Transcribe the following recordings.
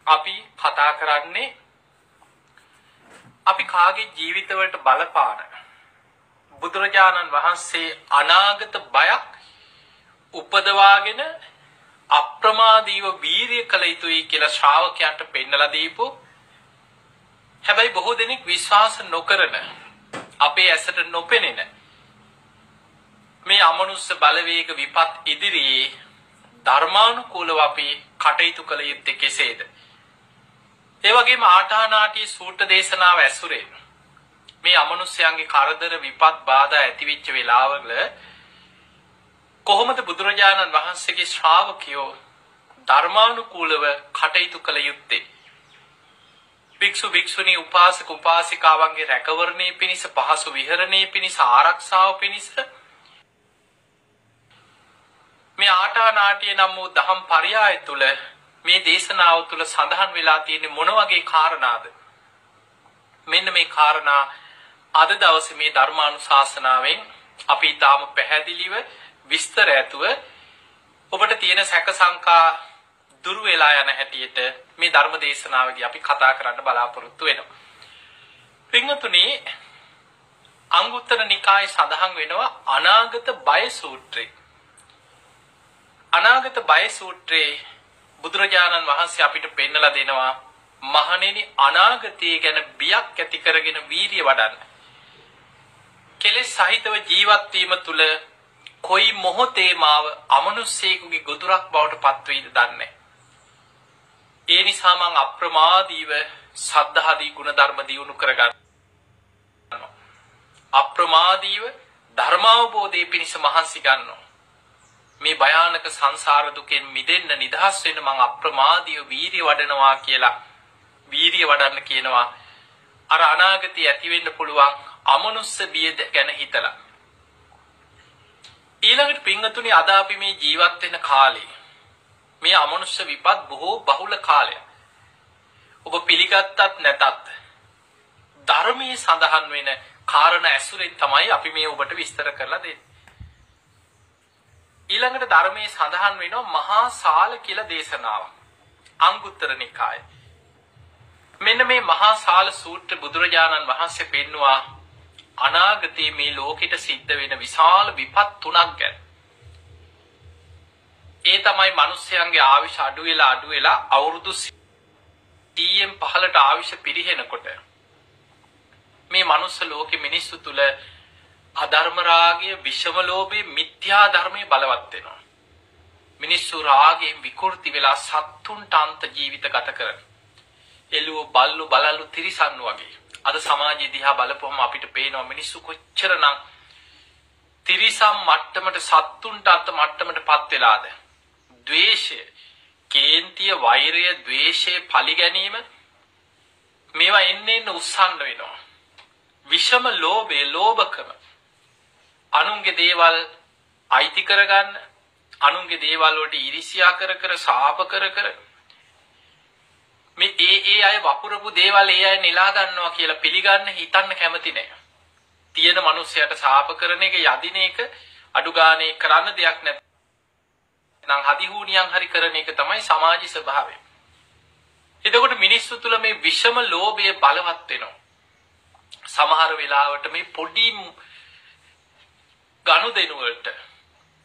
අපි කතා කරන්නේ අපි කාගේ ජීවිතවලට බලපාන බුදුරජාණන් වහන්සේ අනාගත බයක් උපදවාගෙන අප්‍රමාදීව වීරිය කළ යුතුයි කියලා ශ්‍රාවකයන්ට පෙන්නලා දීපු හැබැයි බොහෝ දෙනෙක් විශ්වාස නොකරන අපේ ඇසට නොපෙනෙන මේ අමනුස්ස බලවේග විපත් ඉදිරියේ ධර්මානුකූලව අපි කටයුතු කළ යුත්තේ කෙසේද? ඒ වගේම ආටානාටි සූත්‍ර දේශනාව ඇසුරෙන් මේ අමනුෂ්‍යයන්ගේ කරදර විපත් බාධා ඇතිවෙච්ච වෙලාවල කොහොමද බුදුරජාණන් වහන්සේගේ ශ්‍රාවකයෝ ධර්මානුකූලව කටයුතු කළ යුත්තේ? භික්ෂු භික්ෂුණී උපාසක උපාසිකාවන්ගේ රැකවරණය පිණිස පහසු විහරණය පිණිස ආරක්ෂාව පිණිස මේ ආටානාටිය නම් වූ දහම් පරයය තුල මේ දේශනාව තුල සඳහන් වෙලා තියෙන්නේ මොන වගේ කාරණාද? මෙන්න මේ කාරණා අද දවසේ මේ ධර්මානුශාසනාවෙන් අපි ඊටාම පැහැදිලිව විස්තර ඇතුව ඔබට තියෙන සැක සංකා දුරු වෙලා යන හැටියට මේ ධර්ම දේශනාවේදී අපි කතා කරන්න බලාපොරොත්තු වෙනවා. පින්වතුනි, අංගුත්තර නිකායේ සඳහන් වෙනවා අනාගත බය සූත්‍රය. අනාගත බය සූත්‍රයේ බුදුරජාණන් වහන්සේ අපිට පෙන්නලා දෙනවා මහණෙනි අනාගතය ගැන බියක් ඇති කරගෙන වීරිය වඩන්න. කෙලෙස් සහිතව ජීවත් වීම තුළ කොයි මොහොතේ මාව අමනුෂ්‍යයෙකුගේ ගොදුරක් බවට පත් වෙයිද දන්නේ. ඒ නිසා මං අප්‍රමාදීව සද්ධාදී ගුණ ධර්ම දියුණු කරගන්නවා. අප්‍රමාදීව ධර්මාවබෝධයේ පිණිස මහන්සි ගන්නවා. මේ භයානක සංසාර දුකෙන් මිදෙන්න නිදහස් වෙන්න මං අප්‍රමාදීව වීරිය වඩනවා කියලා වීරිය වඩන්න කියනවා. අර අනාගතයේ ඇති වෙන්න පුළුවන් අමනුෂ්‍ය බිය ගැන හිතලා. ඊළඟට පින්වතුනි, අද අපි මේ ජීවත් වෙන කාලේ මේ අමනුෂ්‍ය විපත් බොහෝ බහුල කාලයක්. ඔබ පිළිගත්තත් නැතත් ධර්මයේ සඳහන් වෙන කාරණා ඇසුරෙන් තමයි අපි මේ ඔබට විස්තර කරලා දෙන්නේ. ඊළඟට ධර්මයේ සඳහන් වෙනවා මහා සාල කියලා දේශනාවක් අංගුත්තර නිකායේ. මෙන්න මේ මහා සාල සූත්‍ර බුදුරජාණන් වහන්සේ පෙන්නවා අනාගතයේ මේ ලෝකෙට සිද්ධ වෙන විශාල විපත් තුනක් ගැන. ඒ තමයි මිනිස්යන්ගේ ආයුෂ අඩු වෙලා අවුරුදු 100න් 15ට ආයුෂ පිරිහෙනකොට මේ මනුස්ස ලෝකෙ මිනිස්සු තුල අධර්ම රාගය, විෂම ලෝභය, මිත්‍යා ධර්මයේ බලවත් වෙනවා. මිනිස්සු රාගයෙන් විකෘති වෙලා සත්තුන්ට අන්ත ජීවිත ගත කරන. එළුව බල්ලු බලලු තිරිසන් වගේ. අද සමාජයේ දිහා බලපුවම අපිට පේනවා මිනිස්සු කොච්චරනම් තිරිසන් මට්ටමට සත්තුන්ට අන්ත මට්ටමටපත් වෙලාද. ද්වේෂය, කේන්තිය, වෛරය, ද්වේෂය, පලි ගැනීම මේවා එන්න උස්සන්න වෙනවා. විෂම ලෝභය, ලෝභකම, අනුන්ගේ දේවල් අයිති කරගන්න, අනුන්ගේ දේවල් වලට ඊර්ෂ්‍යා කර සාප කර මේ ඒ අය වපුරපු දේවල් ඒ අය නෙලා ගන්නවා කියලා පිළිගන්න හිතන්න කැමති නෑ. තියෙන මිනිස්සයාට සාප කරන එක, යදින එක, අඩු ගානේ කරන්න දෙයක් නැත්නම් හදිහූනියන් හරි කරන එක තමයි සමාජී ස්වභාවය. එතකොට මිනිස්සු තුල මේ විෂම ලෝභය බලවත් වෙනවා. සමහර වෙලාවට මේ පොඩි ගනුදෙනු වලට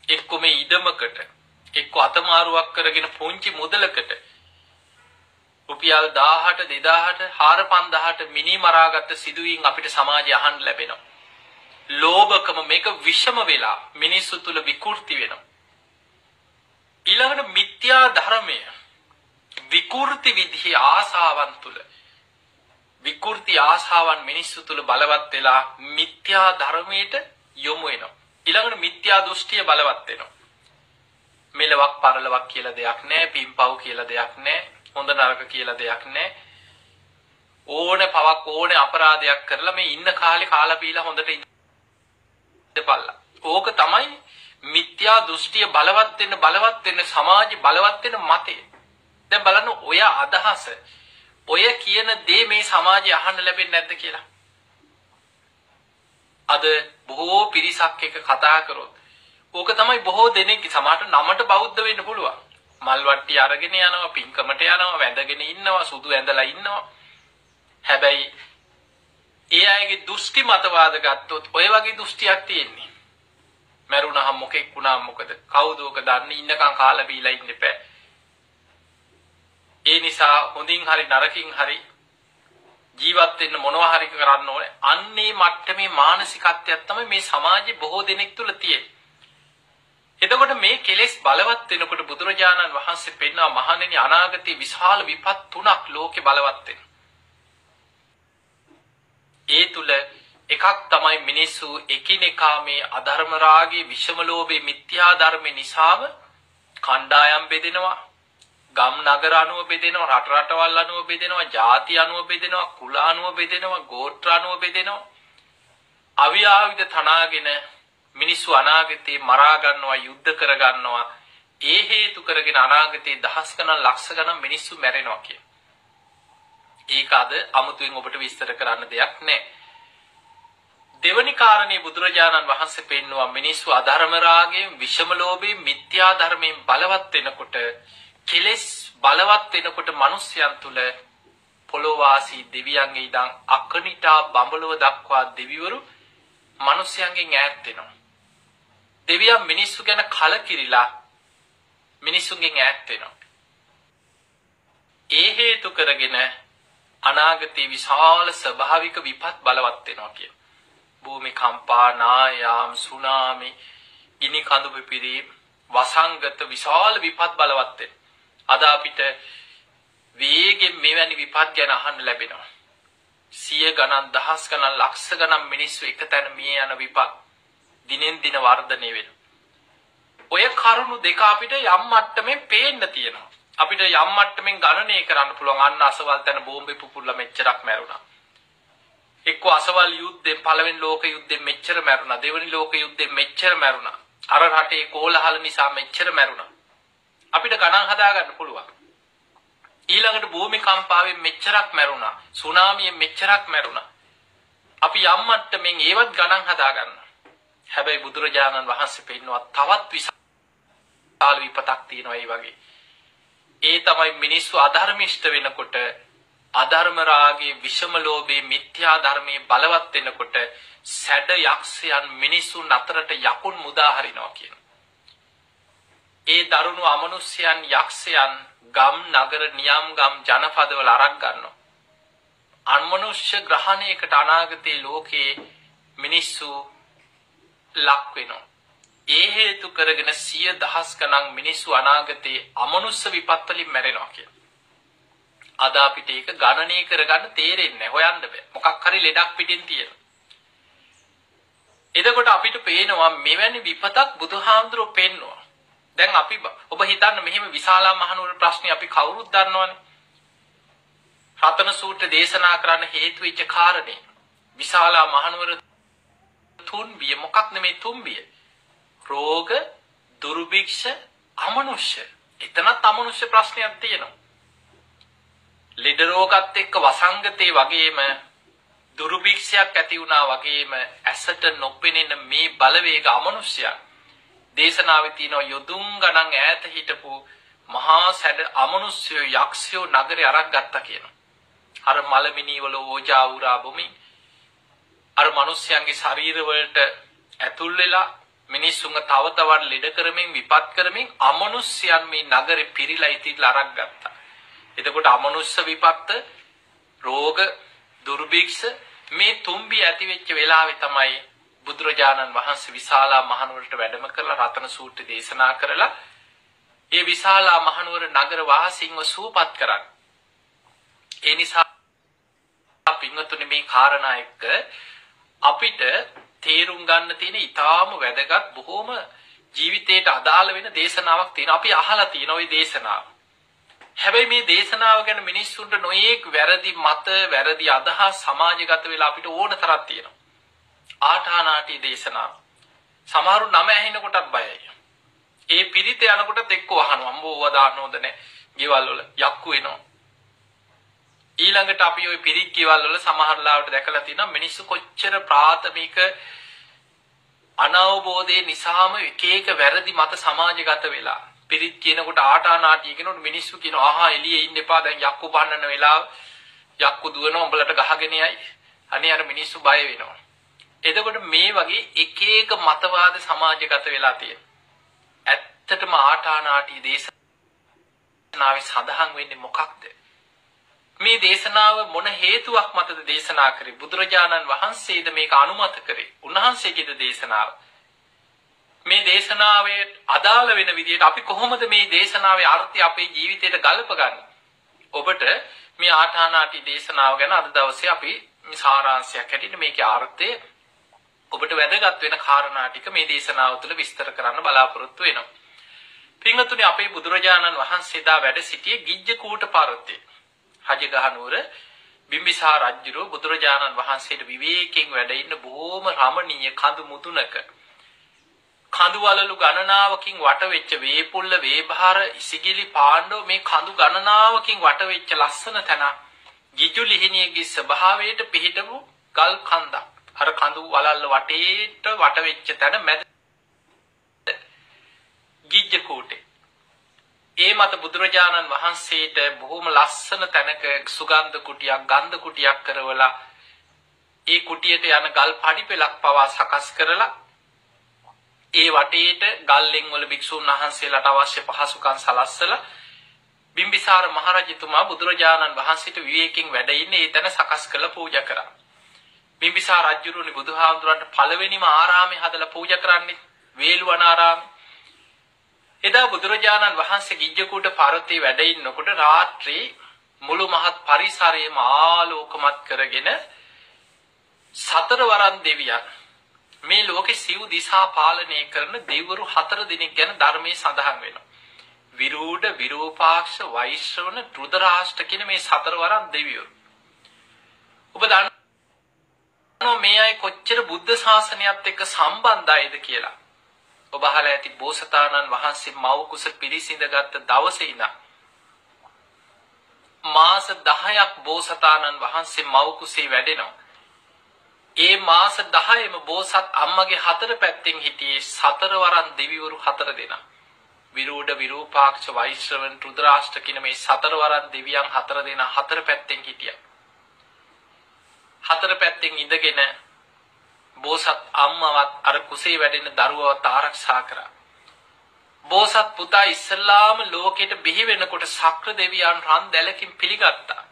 එක්ක මේ ඉඩමකට එක්ක අතමාරුවක් කරගෙන පුංචි මුදලකට රුපියල් 1000ට 2000ට 4000ට මිනි මරාගත්ත සිදුවීම් අපිට සමාජයේ අහන්න ලැබෙනවා. ලෝභකම මේක විෂම වෙලා මිනිස්සු තුල විකෘති වෙනවා. ඊළඟට මිත්‍යා ධර්මය, විකෘති විදිහේ ආසාවන් තුල විකෘති ආසාවන් මිනිස්සු තුල බලවත් වෙලා මිත්‍යා ධර්මයට යොමු වෙනවා. ඊළඟට මිත්‍යා දෘෂ්ටිය බලවත් වෙනවා. මෙලවක් පරලවක් කියලා දෙයක් නැහැ, පින්පව් කියලා දෙයක් නැහැ, හොඳ නරක කියලා දෙයක් නැහැ. ඕනේ පවක් ඕනේ අපරාධයක් කරලා මේ ඉන්න කාලේ කාලා බීලා හොඳට ඉඳපල්ලා. ඕක තමයි මිත්‍යා දෘෂ්ටිය බලවත් වෙන්න සමාජي බලවත් වෙන මතය. දැන් බලන්න ඔය අදහස, ඔය කියන දේ මේ සමාජයේ අහන්න ලැබෙන්නේ නැද්ද කියලා. අද බොහෝ පිරිසක් එක්ක කතා කරොත් ඕක තමයි බොහෝ දෙනෙක් සමහරට නමට බෞද්ධ වෙන්න පුළුවන්. මල් වට්ටි අරගෙන යනවා, පින්කමට යනවා, වැඳගෙන ඉන්නවා, සුදු ඇඳලා ඉන්නවා. හැබැයි ඒ අයගේ දෘෂ්ටි මතවාද ගත්තොත් ඔය වගේ දෘෂ්ටියක් තියෙන්නේ. මරුණහම මොකෙක් වුණා මොකද? කවුද ඔක දන්නේ? ඉන්නකම් කාලා බීලා ඉන්න එපා. ඒ නිසා හොඳින් හරි නරකින් හරි ජීවත් වෙන්න මොනවා හරි කරන්න ඕනේ. අන්නේ මට්ටමේ මානසිකත්වයක් තමයි මේ සමාජයේ බොහෝ දෙනෙක් තුල තියෙන්නේ. එතකොට මේ කෙලෙස් බලවත් වෙනකොට බුදුරජාණන් වහන්සේ පෙන්වා මහණෙනි අනාගතයේ විශාල විපත් තුනක් ලෝකේ බලවත් වෙනවා. ඒ තුල එකක් තමයි මිනිස්සු එකිනෙකා මේ අධර්ම රාගයේ විෂම ලෝභයේ මිත්‍යා ධර්ම නිසාම කණ්ඩායම් බෙදෙනවා, ගම් නගර අනුව බෙදෙනවා, රට රටවල් අනුව බෙදෙනවා, ಜಾති අනුව බෙදෙනවා, කුල අනුව බෙදෙනවා, ගෝත්‍ර අනුව බෙදෙනවා. අවියාවිද තනාගෙන මිනිස්සු අනාගතේ මරා ගන්නවා, යුද්ධ කර ගන්නවා. ඒ හේතු කරගෙන අනාගතේ දහස් ගණන් ලක්ෂ ගණන් මිනිස්සු මැරෙනවා කියන. ඒක අද අමුතුවෙන් ඔබට විස්තර කරන්න දෙයක් නැහැ. දෙවනි කාරණේ බුදුරජාණන් වහන්සේ පෙන්නවා මිනිස්සු අධර්ම රාගයෙන්, විෂම ලෝභයෙන්, මිත්‍යා ධර්මයෙන් බලවත් වෙනකොට, කෙලෙස් බලවත් වෙනකොට මිනිස්යන් තුල පොළොවාසී දෙවියන්ගේ ඉඳන් අකනිටා බඹලව දක්වා දෙවිවරු මිනිස්යන්ගෙන් ඈත් වෙනවා. දෙවියන් මිනිස්සු ගැන කලකිරිලා මිනිසුන්ගෙන් ඈත් වෙනවා. ඒ හේතු කරගෙන අනාගතේ විශාල ස්වභාවික විපත් බලවත් වෙනවා කියන. භූමි කම්පා, නායාම්, සුනාමි, ගිනි කඳු පිපිරීම, වසංගත විශාල විපත් බලවත් වෙනවා. අද අපිට වේගෙන් මෙවැනි විපත් ගැන අහන්න ලැබෙනවා. 100 ගණන්, දහස් ගණන්, ලක්ෂ ගණන් මිනිස්සු එකතැන මිය යන විපත් දිනෙන් දින වර්ධනය වෙනවා. ඔය කරුණු දෙක අපිට යම් මට්ටමින් පේන්න තියෙනවා. අපිට යම් මට්ටමින් ගණනය කරන්න පුළුවන්. අන්න අසවල් තැන බෝම්බේ පුපුරලා මෙච්චරක් මැරුණා. එක්ක අසවල් යුද්ධෙන්, පළවෙනි ලෝක යුද්ධෙන් මෙච්චර මැරුණා. දෙවෙනි ලෝක යුද්ධෙන් මෙච්චර මැරුණා. අර රටේ කෝලහල නිසා මෙච්චර මැරුණා. අපිට ගණන් හදා ගන්න පුළුවන්. ඊළඟට භූමි කම්පාවෙන් මෙච්චරක් මැරුණා. සුනාමියෙන් මෙච්චරක් මැරුණා. අපි යම් මට්ටමින් ඒවත් ගණන් හදා ගන්නවා. හැබැයි බුදුරජාණන් වහන්සේ පෙන්නවා තවත් විශාල විපතක් තියෙනවා ඒ වගේ. ඒ තමයි මිනිස්සු අධර්මිෂ්ඨ වෙනකොට, අධර්ම රාගයේ, විෂම ලෝභයේ, මිත්‍යා ධර්මයේ බලවත් වෙනකොට සැඩ යක්ෂයන් මිනිසුන් අතරට යකුන් මුදා හරිනවා කියන. ඒ දරුණු අමනුෂ්‍යයන්, යක්ෂයන් ගම් නගර නියම් ගම් ජනපදවල අරක් ගන්නවා. අමනුෂ්‍ය ග්‍රහණයකට අනාගතයේ ලෝකේ මිනිස්සු ලක් වෙනවා. ඒ හේතු කරගෙන 100,000 ගණන් මිනිස්සු අනාගතයේ අමනුෂ්‍ය විපත් වලින් මැරෙනවා කියන. අද අපිට ඒක ගණනය කරගන්න තේරෙන්නේ නැහැ, හොයන්න බෑ. මොකක් හරි ලෙඩක් පිටින් තියෙනවා. එතකොට අපිට පේනවා මෙවැනි විපතක් බුදුහාමුදුරුවෝ පෙන්නවා. දැන් අපි ඔබ හිතන්න මෙහෙම විශාලා මහනුවර ප්‍රශ්නේ අපි කවුරුත් දන්නවනේ. රතන සූත්‍ර දේශනා කරන්න හේතු වෙච්ච කාරණේ විශාලා මහනුවර තුන්බිය. මොකක් නෙමෙයි තුන්බිය. රෝග, දුර්භික්ෂ, අමනුෂ්‍ය. එතනත් අමනුෂ්‍ය ප්‍රශ්නයක් තියෙනවා. ලෙඩ රෝගත් එක්ක වසංගතේ වගේම දුර්භික්ෂයක් ඇති වුණා වගේම ඇසට නොපෙනෙන මේ බලවේග අමනුෂ්‍යයන්. දේශනාවේ තියෙන යොදුන් ගණන් ඈත හිටපු මහා සැඩ අමනුෂ්‍යයෝ, යක්ෂයෝ නගරේ අරක් ගත්තා කියනවා. අර මලමිනී වල ඕජා උරා බොමින් අර මිනිස්යන්ගේ ශරීර වලට ඇතුල් වෙලා මිනිස්සුන්ව තව තවත් ලෙඩ කරමින්, විපත් කරමින් අමනුෂ්‍යයන් මේ නගරේ පිරීලා ඉතිරිලා අරක් ගත්තා. එතකොට අමනුෂ්‍ය විපත්ත, රෝග, දුර්භික්ෂ මේ තුන්බිය ඇති වෙච්ච වෙලාවේ තමයි බුදුරජාණන් වහන්සේ විශාලා මහනුවරට වැඩම කරලා රතන සූත්‍රය දේශනා කරලා ඒ විශාලා මහනුවර නගර වාසීන්ව සූපත් කරන්නේ. ඒ නිසා පින්වතුනි මේ කාරණා එක්ක අපිට තේරුම් ගන්න තියෙන ඊටාම වැදගත්, බොහොම ජීවිතයට අදාළ වෙන දේශනාවක් තියෙනවා. අපි අහලා තියෙන ওই දේශනාව. හැබැයි මේ දේශනාව ගැන මිනිස්සුන්ට නොයේක් වැරදි මත, වැරදි අදහස් සමාජගත වෙලා අපිට ඕන තරක් තියෙනවා. ආඨානාටි දේශනාව. සමහරු නම ඇහෙනකොටත් බයයි. ඒ පිරිත යනකොටත් එක්ක අහනවා අම්බෝ වදාන්න හොඳ නැහැ. ගෙවල් වල යක්කු වෙනවා. ඊළඟට අපි ওই පිරිත් ගෙවල් වල සමහර ලාවට දැකලා තියෙනවා මිනිස්සු කොච්චර ප්‍රාථමික අනවබෝධයේ නිසාම එක එක වැරදි මත සමාජගත වෙලා පිරිත් කියනකොට ආටානාටිය කියනකොට මිනිස්සු කියනවා ආහා එළියේ ඉන්න එපා දැන් යක්කු පන්නන වෙලාව යක්කු දුවනවා උඹලට ගහගෙන යයි. අනේ අර මිනිස්සු බය වෙනවා. එතකොට මේ වගේ එක එක මතවාද සමාජගත වෙලා තියෙනවා. ඇත්තටම ආටානාටිය දේශනාවේ සඳහන් වෙන්නේ මොකක්ද? මේ දේශනාව මොන හේතුවක් මතද දේශනා කරේ? බුදුරජාණන් වහන්සේද මේක අනුමත කරේ? උන්වහන්සේගේද දේශනාව? මේ දේශනාවේ අදාළ වෙන විදිහට අපි කොහොමද මේ දේශනාවේ අර්ථය අපේ ජීවිතයට ගලපගන්නේ? ඔබට මේ ආටානාටි දේශනාව ගැන අද දවසේ අපි මේ සාරාංශයක් හැටියට මේකේ අර්ථය ඔබට වැදගත් වෙන කාරණා ටික මේ දේශනාව තුළ විස්තර කරන්න බලාපොරොත්තු වෙනවා. පින්වත්නි අපේ බුදුරජාණන් වහන්සේ දා වැඩ සිටියේ ගිජ්ජකූට පර්වතයේ. රජගහනුවර බිම්බිසාර රජුරෝ බුදුරජාණන් වහන්සේට විවේකයෙන් වැඩ ඉන්න බොහොම රමණීය කඳු මුදුනක කඳු වලලු ගණනාවකින් වට වෙච්ච වේපුල්ල වේභාර ඉසිගිලි පාණ්ඩව මේ කඳු ගණනාවකින් වට වෙච්ච ලස්සන තැන ගිජු ලිහිණියගේ ස්වභාවයට පිහිටපු ගල් කන්දක්. අර කඳු වලල්ල වටේට වට වෙච්ච තැන මැද ගිජ්ජකූටේ. ඒ මත බුදුරජාණන් වහන්සේට බොහොම ලස්සන තැනක සුගන්ධ කුටියක් ගන්ධ කුටියක් කරවලා ඒ කුටියට යන ගල් පඩි පෙලක් පවා සකස් කරලා ඒ වටේට ගල්ලෙන් වල භික්ෂුන් වහන්සේලාට අවශ්‍ය පහසුකම් සලස්සලා බිම්බිසාර මහරජතුමා බුදුරජාණන් වහන්සේට විවේකයෙන් වැඩ ඉන්නේ ඒ තැන සකස් කරලා පූජා කරා. බිම්බිසාර රජුරුනි බුදුහාමුදුරන්ට පළවෙනිම ආරාමේ හදලා පූජා කරන්නේ වේළුවනාරාමේ. එදා බුදුරජාණන් වහන්සේ ගිජ්ජකූට පර්වතයේ වැඩ ඉන්නකොට රාත්‍රී මුළු මහත් පරිසරයම ආලෝකමත් කරගෙන සතරවරන් දෙවියන් මේ ලෝකේ සිව් දිසා පාලනය කරන දෙවිවරු 4 දෙනෙක් ගැන ධර්මයේ සඳහන් වෙනවා. විරූඪ, විරූපාක්ෂ, වෛශ්‍රවණ, රුද්‍රාෂ්ට කියන මේ සතරවරන් දෙවියෝ. ඔබ දන්නවා මේ අය කොච්චර බුද්ධ ශාසනයත් එක්ක සම්බන්ධයිද කියලා. ඔබ අහලා ඇති බෝසතාණන් වහන්සේ මව් කුස පිළිසිඳගත් දවසේ ඉඳන් මාස 10ක් බෝසතාණන් වහන්සේ මව් කුසේ වැඩෙනවා. ඒ මාස 10ෙම බෝසත් අම්මගේ 4 පැත්තෙන් හිටියේ සතරවරන් දෙවිවරු 4 දෙනා. විරූඪ, විරූපාක්ෂ, වෛශ්‍රවණ, රුද්‍රාෂ්ට කියන මේ සතරවරන් දෙවියන් 4 දෙනා 4 පැත්තෙන් හිටියා. 4 පැත්තෙන් ඉඳගෙන බෝසත් අම්මවත් අර කුසේ වැඩෙන දරුවවත් ආරක්ෂා කරා. බෝසත් පුතා ඉස්සල්ලාම ලෝකෙට බිහි වෙනකොට ශක්‍ර දෙවියන් රන් දැලකින් පිළිගත්තා.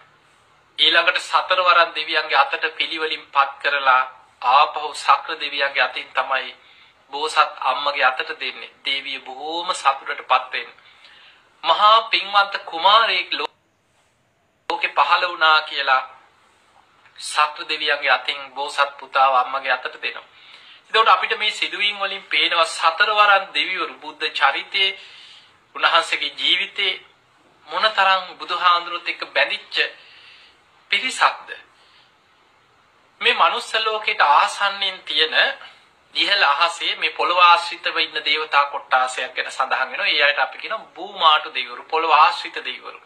ඊළඟට සතරවරන් දෙවියන්ගේ අතට පිළිවෙලින් පත් කරලා ආපහු ශක්‍ර දෙවියන්ගේ අතින් තමයි බෝසත් අම්මගේ අතට දෙන්නේ. දේවිය බොහෝම සතුටටපත් වෙන්නේ. මහා පින්වන්ත කුමාරයෙක් ලෝකේ පහළ වුණා කියලා ශක්‍ර දෙවියන්ගේ අතින් බෝසත් පුතාව අම්මගේ අතට දෙනවා. එතකොට අපිට මේ සිදුවීම් වලින් පේනවා සතරවරන් දෙවිවරු බුද්ධ චරිතයේ උන්වහන්සේගේ ජීවිතේ මොනතරම් බුදුහාඳුරුත් එක්ක බැඳිච්ච පිරිසක්ද. මේ මනුස්ස ලෝකයට ආසන්නෙන් තියෙන ඉහළ අහසේ මේ පොළොව ආශ්‍රිතව ඉන්න දේවතා කොට්ටාසයක් ගැන සඳහන් වෙනවා. ඒ අයට අපි කියනවා භූමාටු දෙවිවරු, පොළොව ආශ්‍රිත දෙවිවරු.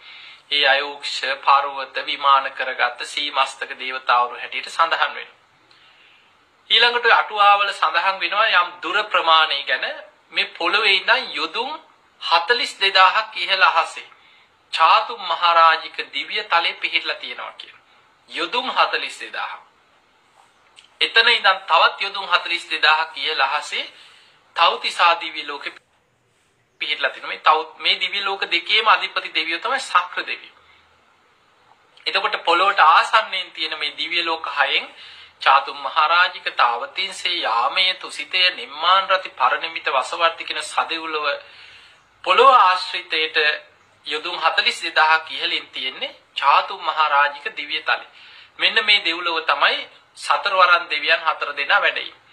ඒ අයෝක්ෂ පර්වත විමාන කරගත්ත සීමස්තක දේවතාවරු හැටියට සඳහන් වෙනවා. ඊළඟට අටුවාවල සඳහන් වෙනවා යම් දුර ප්‍රමාණය ගැන මේ පොළොවේ ඉඳන් යොදුන් 42000ක් ඉහළ අහසේ චාතුම් මහරජික දිව්‍ය තලයේ පිහිටලා තියෙනවා කියන. යොදුන් 42000. එතන ඉඳන් තවත් යොදුන් 42000ක් ඉහළ අහසේ තව්තිසා දිව්‍ය ලෝකෙ පිහිටලා තිනවා. මේ දිව්‍ය ලෝක දෙකේම අධිපති දෙවියෝ තමයි ශක්‍ර දෙවියෝ. එතකොට පොළොවට ආසන්නයෙන් තියෙන මේ දිව්‍ය ලෝක 6න් චාතුම් මහරජික තාවතින්සේ යාමයේ තුසිතේ නිම්මාන රති පරිනිමිත වසවර්ති කියන සදෙව්ලොව පොළොව ආශ්‍රිතයට යොදුන් 42000ක් ඉහළින් තියෙන්නේ චාතුම් මහරජික දිව්‍ය තලෙ. මෙන්න මේ දෙව්ලොව තමයි සතරවරන් දෙවියන් 4 දෙනා වැඩ ඉන්නේ.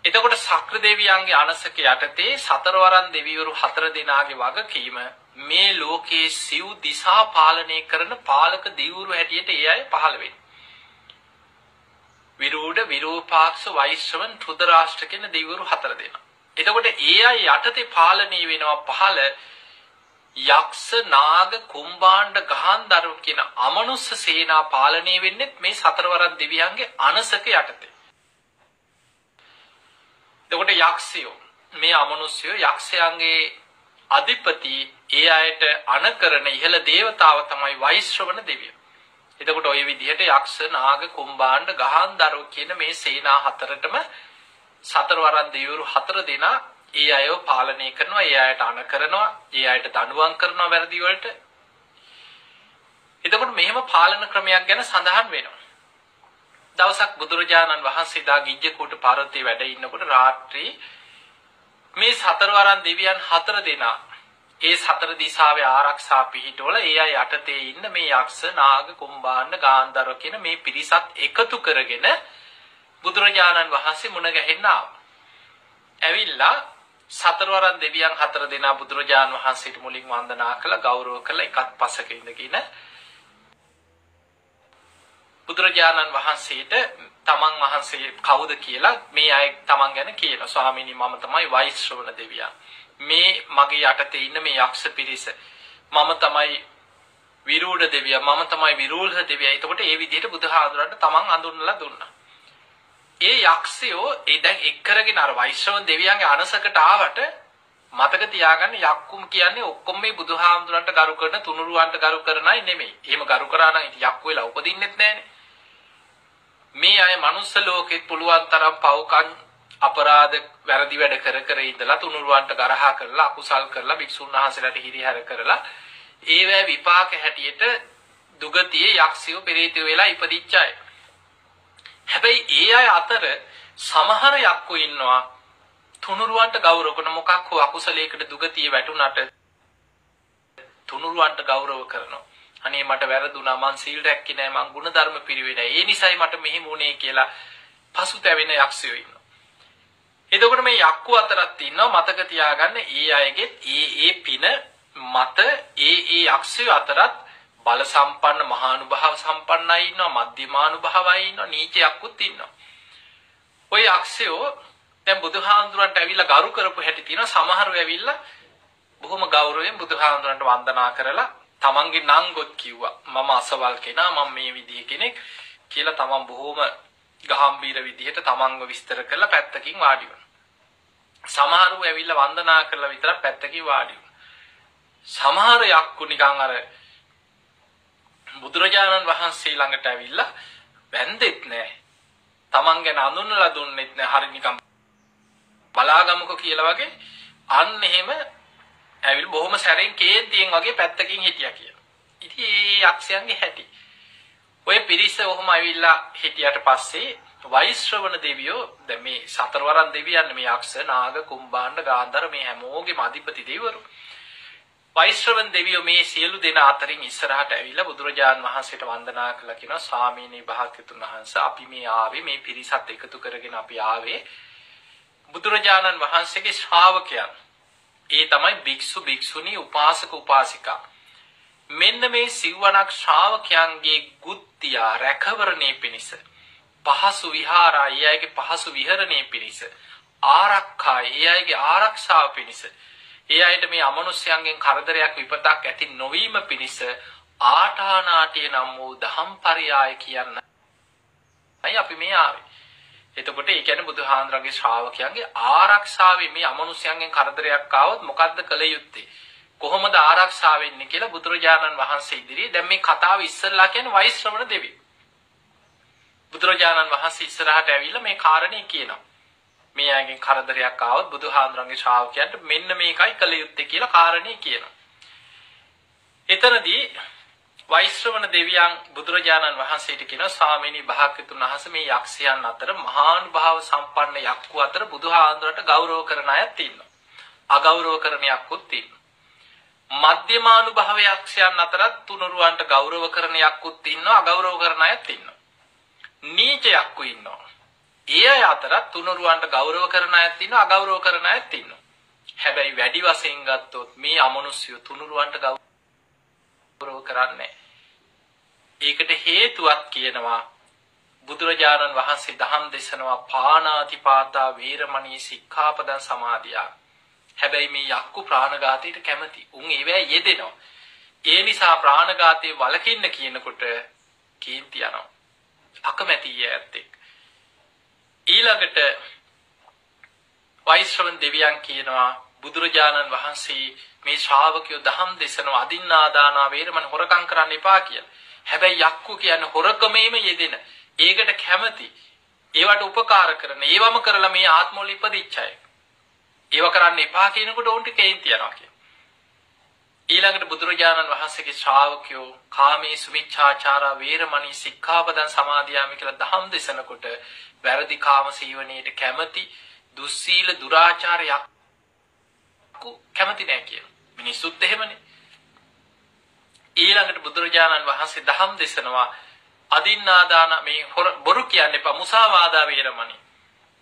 එතකොට ශක්‍ර දෙවියන්ගේ අනසක යටතේ සතරවරන් දෙවිවරු 4 දෙනාගේ වගකීම මේ ලෝකයේ සිව් දිසා පාලනය කරන පාලක දෙවිවරු හැටියට ඒ අය පහළ වෙන්නේ. විරූඪ, විරූපාක්ෂ, වෛශ්‍රවණ, රුද්‍රාෂ්ට කියන දෙවිවරු 4 දෙනා. එතකොට ඒ අය යටතේ පාලනය වෙනවා පහළ යක්ෂ, නාග, කුම්භාණ්ඩ, ගහන්ධර්ව කියන අමනුස්ස සේනා පාලනය වෙන්නේ මේ සතරවරන් දෙවියන්ගේ අනසක යටතේ. එතකොට යක්ෂයෝ මේ අමනුෂ්‍යයෝ යක්ෂයන්ගේ අධිපති ඒ අයට අනකරන ඉහළ දේවතාව තමයි වෛශ්‍රවණ දෙවියෝ. එතකොට ওই විදිහට යක්ෂ නාග කුම්භාණ්ඩ ගහන්දරව කියන මේ සේනා හතරටම සතරවරන් දෙවිවරු හතර දෙනා ඒ අයව පාලනය කරනවා, ඒ අයට අණ කරනවා, ඒ අයට දඬුවම් කරනවා වැරදි වලට. එතකොට මෙහෙම පාලන ක්‍රමයක් ගැන සඳහන් වෙනවා. දවසක් බුදුරජාණන් වහන්සේ දා ගිජ්ජකූට පාර්වතී වැඩ ඉන්නකොට රාත්‍රී මේ සතරවරන් දෙවියන් හතර දෙනා ඒ සතර දිශාවේ ආරක්ෂා පිහිටවල ඒ අය යටතේ ඉන්න මේ යක්ෂ නාග කුම්භාණ්ඩ ගාන්ධාර කියන මේ පිරිසත් එකතු කරගෙන බුදුරජාණන් වහන්සේ මුණ ගැහෙන්න ආවා. ඇවිල්ලා සතරවරන් දෙවියන් හතර දෙනා බුදුරජාණන් වහන්සේට මුලින් වන්දනා කළා, ගෞරව කළා, එකත් පසක ඉඳගෙන බුදුරජාණන් වහන්සේට තමන් වහන්සේ කවුද කියලා මේ අය තමන් ගැන කියනවා. ස්වාමීනි මම තමයි වෛශ්‍රවණ දෙවියන්. මේ මගේ යටතේ ඉන්න මේ යක්ෂ පිරිස. මම තමයි විරූඪ දෙවියා. මම තමයි විරූඪ දෙවියා. එතකොට ඒ විදිහට බුදුහාඳුරන්ට තමන් අඳුන්වලා දුන්නා. ඒ යක්ෂයෝ ඒ දැන් එක් කරගෙන අර වෛශ්‍රවණ දෙවියන්ගේ අනසකට ආවට මතක තියාගන්න යක්කුම් කියන්නේ ඔක්කොම මේ බුදුහාඳුරන්ට ගරු කරන තුනුරුවන්ට ගරු කරන අය නෙමෙයි. එහෙම ගරු කරා නම් ඉතින් යක්කු වෙලා උපදින්නෙත් නැහනේ. මේ අය මනුස්ස ලෝකෙත් පුළුවන් තරම් පව්කම් අපරාධ වැරදි වැඩ කර කර ඉඳලා තුනුරුවන්ට ගරහා කරලා අකුසල් කරලා භික්ෂුන් වහන්සේලාට හිරිහැර කරලා ඒවැ විපාක හැටියට දුගතියේ යක්ෂයෝ පෙරේතයෝ වෙලා ඉපදිච්ච අය. හැබැයි ඒ අය අතර සමහර යක්කෝ ඉන්නවා තුනුරුවන්ට ගෞරව කරන මොකක් හෝ අකුසලයකට දුගතිය වැටුණට තුනුරුවන්ට ගෞරව කරනවා. අනේ මට වැරදුනා, මං සීල් රැක්කේ නැහැ, මං ගුණධර්ම පිළිවෙල නැහැ, ඒ නිසායි මට මෙහෙම වුණේ කියලා පසුතැවෙන යක්ෂයෝ ඉන්නවා. එතකොට මේ යක්කු අතරත් ඉන්නවා මතක තියාගන්න ඒ අයගේ ඒ පින මත ඒ යක්ෂයෝ අතරත් බල සම්පන්න මහානුභාව සම්පන්නයි ඉන්නවා, මධ්‍යමානුභාවයි ඉන්නවා, නීච යක්කුත් ඉන්නවා. ඔය යක්ෂයෝ දැන් බුදුහාඳුරන්ට ඇවිල්ලා ගරු කරපු හැටි තියෙනවා. සමහරව ඇවිල්ලා බොහොම ගෞරවයෙන් බුදුහාඳුරන්ට වන්දනා කරලා තමන්ගේ නංගොත් කිව්වා මම අසවල් කෙනා, මම මේ විදිහේ කෙනෙක් කියලා තමන් බොහොම ගාම්භීර විදිහට තමන්ව විස්තර කරලා පැත්තකින් වාඩි වුණා. සමහරව ඇවිල්ලා වන්දනා කරලා විතරක් පැත්තකින් වාඩි වුණා. සමහර යක්කු නිකන් අර බුදුරජාණන් වහන්සේ ළඟට ඇවිල්ලා වැන්දෙත් නැහැ. තමන් ගැන අඳුන්වලා දුන්නෙත් නැහැ. හරි නිකන් බලාගමුකෝ කියලා වගේ අන්න එහෙම ඇවිල් බොහොම සැරෙන් කේන්තියෙන් වගේ පැත්තකින් හිටියා කියලා. ඉතින් මේ යක්ෂයන්ගේ හැටි. ඔය පිරිස ඔහොම ඇවිල්ලා හිටියට පස්සේ වෛශ්‍රවණ දෙවියෝ දැන් මේ සතරවරන් දෙවියන් මේ යක්ෂ නාග කුම්භාණ්ඩ ගාන්ධාර මේ හැමෝගෙම අධිපති දෙවිවරු. වෛශ්‍රවණ දෙවියෝ මේ සියලු දෙනා අතරින් ඉස්සරහට ඇවිල්ලා බුදුරජාන් වහන්සේට වන්දනා කළා කියනවා ස්වාමීනි භාග්‍යතුන් වහන්සේ අපි මේ ආවේ මේ පිරිසත් එකතු කරගෙන අපි ආවේ බුදුරජාණන් වහන්සේගේ ශ්‍රාවකයන්. ඒ තමයි භික්ෂු භික්ෂුණී උපාසක උපාසිකා. මෙන්න මේ සිව්වණක් ශ්‍රාවකයන්ගේ ගුත්තිය රැකවරණේ පිණිස පහසු විහාරා ඒ අයගේ පහසු විහරණේ පිණිස ආරක්ෂා ඒ අයගේ ආරක්ෂාව පිණිස ඒ අයට මේ අමනුෂ්‍යයන්ගෙන් කරදරයක් විපතක් ඇති නොවීම පිණිස ආටානාටිය නම් වූ දහම්පරයාය කියන්නයි අපි මේ ආවේ. එතකොට ඒ කියන්නේ බුදුහාඳුරගේ ශ්‍රාවකයන්ගේ ආරක්ෂාවේ මේ අමනුෂ්‍යයන්ගෙන් කරදරයක් ආවොත් මොකද්ද කළ යුත්තේ? කොහොමද ආරක්ෂා වෙන්නේ කියලා බුදුරජාණන් වහන්සේ ඉදිරියේ දැන් මේ කතාව ඉස්සරලා කියන්නේ වෛශ්‍රවණ දෙවියෝ. බුදුරජාණන් වහන්සේ ඉස්සරහට ඇවිල්ලා මේ කාරණේ කියනවා. මේ අයගෙන් කරදරයක් ආවොත් බුදුහාඳුරගේ ශ්‍රාවකයන්ට මෙන්න මේකයි කළ යුත්තේ කියලා කාරණේ කියනවා. එතනදී වෛශ්‍රවණ දෙවියන් බුදුරජාණන් වහන්සේට කියනවා ස්වාමීනි භාග්‍යතුන් වහන්සේ මේ යක්ෂයන් අතර මහානුභාව සම්පන්න යක්කු අතර බුදුහාඳුරට ගෞරව කරන අයත් ඉන්නවා. අගෞරව කරන යක්කුත් ඉන්නවා. මධ්‍යමානුභාව යක්ෂයන් අතරත් තුනුරුවන්ට ගෞරව කරන යක්කුත් ඉන්නවා, අගෞරව කරන අයත් ඉන්නවා. නීච යක්කු ඉන්නවා. ඒ අය අතරත් තුනුරුවන්ට ගෞරව කරන අයත් ඉන්නවා, අගෞරව කරන අයත් ඉන්නවා. හැබැයි වැඩි වශයෙන් ගත්තොත් මේ අමනුෂ්‍යය තුනුරුවන්ට ගෞරව කරන්නේ. ඒකට හේතුවක් කියනවා බුදුරජාණන් වහන්සේ දහම් දේශනවා පාණාතිපාතා වීරමණී සික්ඛාපදං සමාදියා. හැබැයි මේ යක්කු ප්‍රාණඝාතයට කැමති. උන් ඒවැ යෙදෙනවා. ඒ නිසා ප්‍රාණඝාතයේ වළකින්න කියනකොට කීර්ති යනවා. අකමැති යැත්තෙක්. ඊළඟට වෛශ්‍රවණ දෙවියන් කියනවා බුදුරජාණන් වහන්සේ මේ ශ්‍රාවකයෝ දහම් දේශනාව අදින්නා දාන වේරමණී හොරකම් කරන්න එපා කියලා. හැබැයි යක්කු කියන්නේ හොරකමේම යෙදෙන. ඒකට කැමති. ඒවට උපකාර කරන. ඒවම කරලා මේ ආත්මවල ඉපදිච්ච අය. ඒව කරන්න එපා කියනකොට උන්ට කේන්ති යනවා කියන. ඊළඟට බුදුරජාණන් වහන්සේගේ ශ්‍රාවකයෝ කාමී සුමිච්ඡාචාරා වේරමණී සික්ඛාපදං සමාදියාමි කියලා දහම් දේශනකොට වැරදි කාම සීවණයට කැමති දුස්සීල දුරාචාරයක් කැමති නැහැ කියන. මිනිස්සුත් එහෙමනේ. ඊළඟට බුදුරජාණන් වහන්සේ දහම් දේශනවා අදින්නාදාන මේ බොරු කියන්න එපා මුසාවාදා වේරමණී.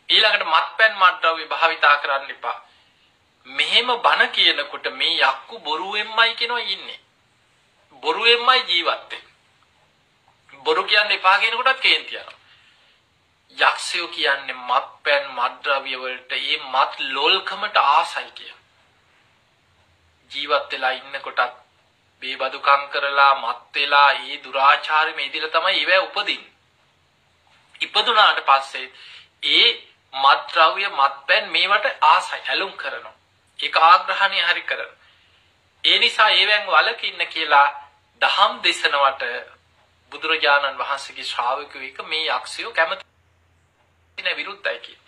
ඊළඟට මත්පැන් මත්ද්‍රව්‍ය භාවිතා කරන්න එපා. මෙහෙම බණ කියනකොට මේ යක්කු බොරුවෙන්මයි කියනවා ඉන්නේ. බොරුවෙන්මයි ජීවත් වෙන්නේ. බොරු කියන්න එපා කියනකොටත් කේන්ති යනවා. යක්ෂයෝ කියන්නේ මත්පැන් මත්ද්‍රව්‍ය වලට ඒ මත් ලොල්කමට ආසයි කියන. ජීවත් වෙලා ඉන්නකොටත් බේබදුකම් කරලා මත් වෙලා ඒ දුරාචාරෙ මේදිලා තමයි ඒව උපදින්නේ. ඉපදුනාට පස්සේ ඒ මත්ද්‍රව්‍ය මත්පැන් මේවට ආසයි ඇලුම් කරනවා. ඒක ආග්‍රහණය හරි කරනවා. ඒ නිසා ඒවෙන් වළකින්න කියලා දහම් දේශනවට බුදුරජාණන් වහන්සේගේ ශ්‍රාවකයෝ එක මේ යක්ෂයෝ කැමති නැ විරුද්ධයි කියන.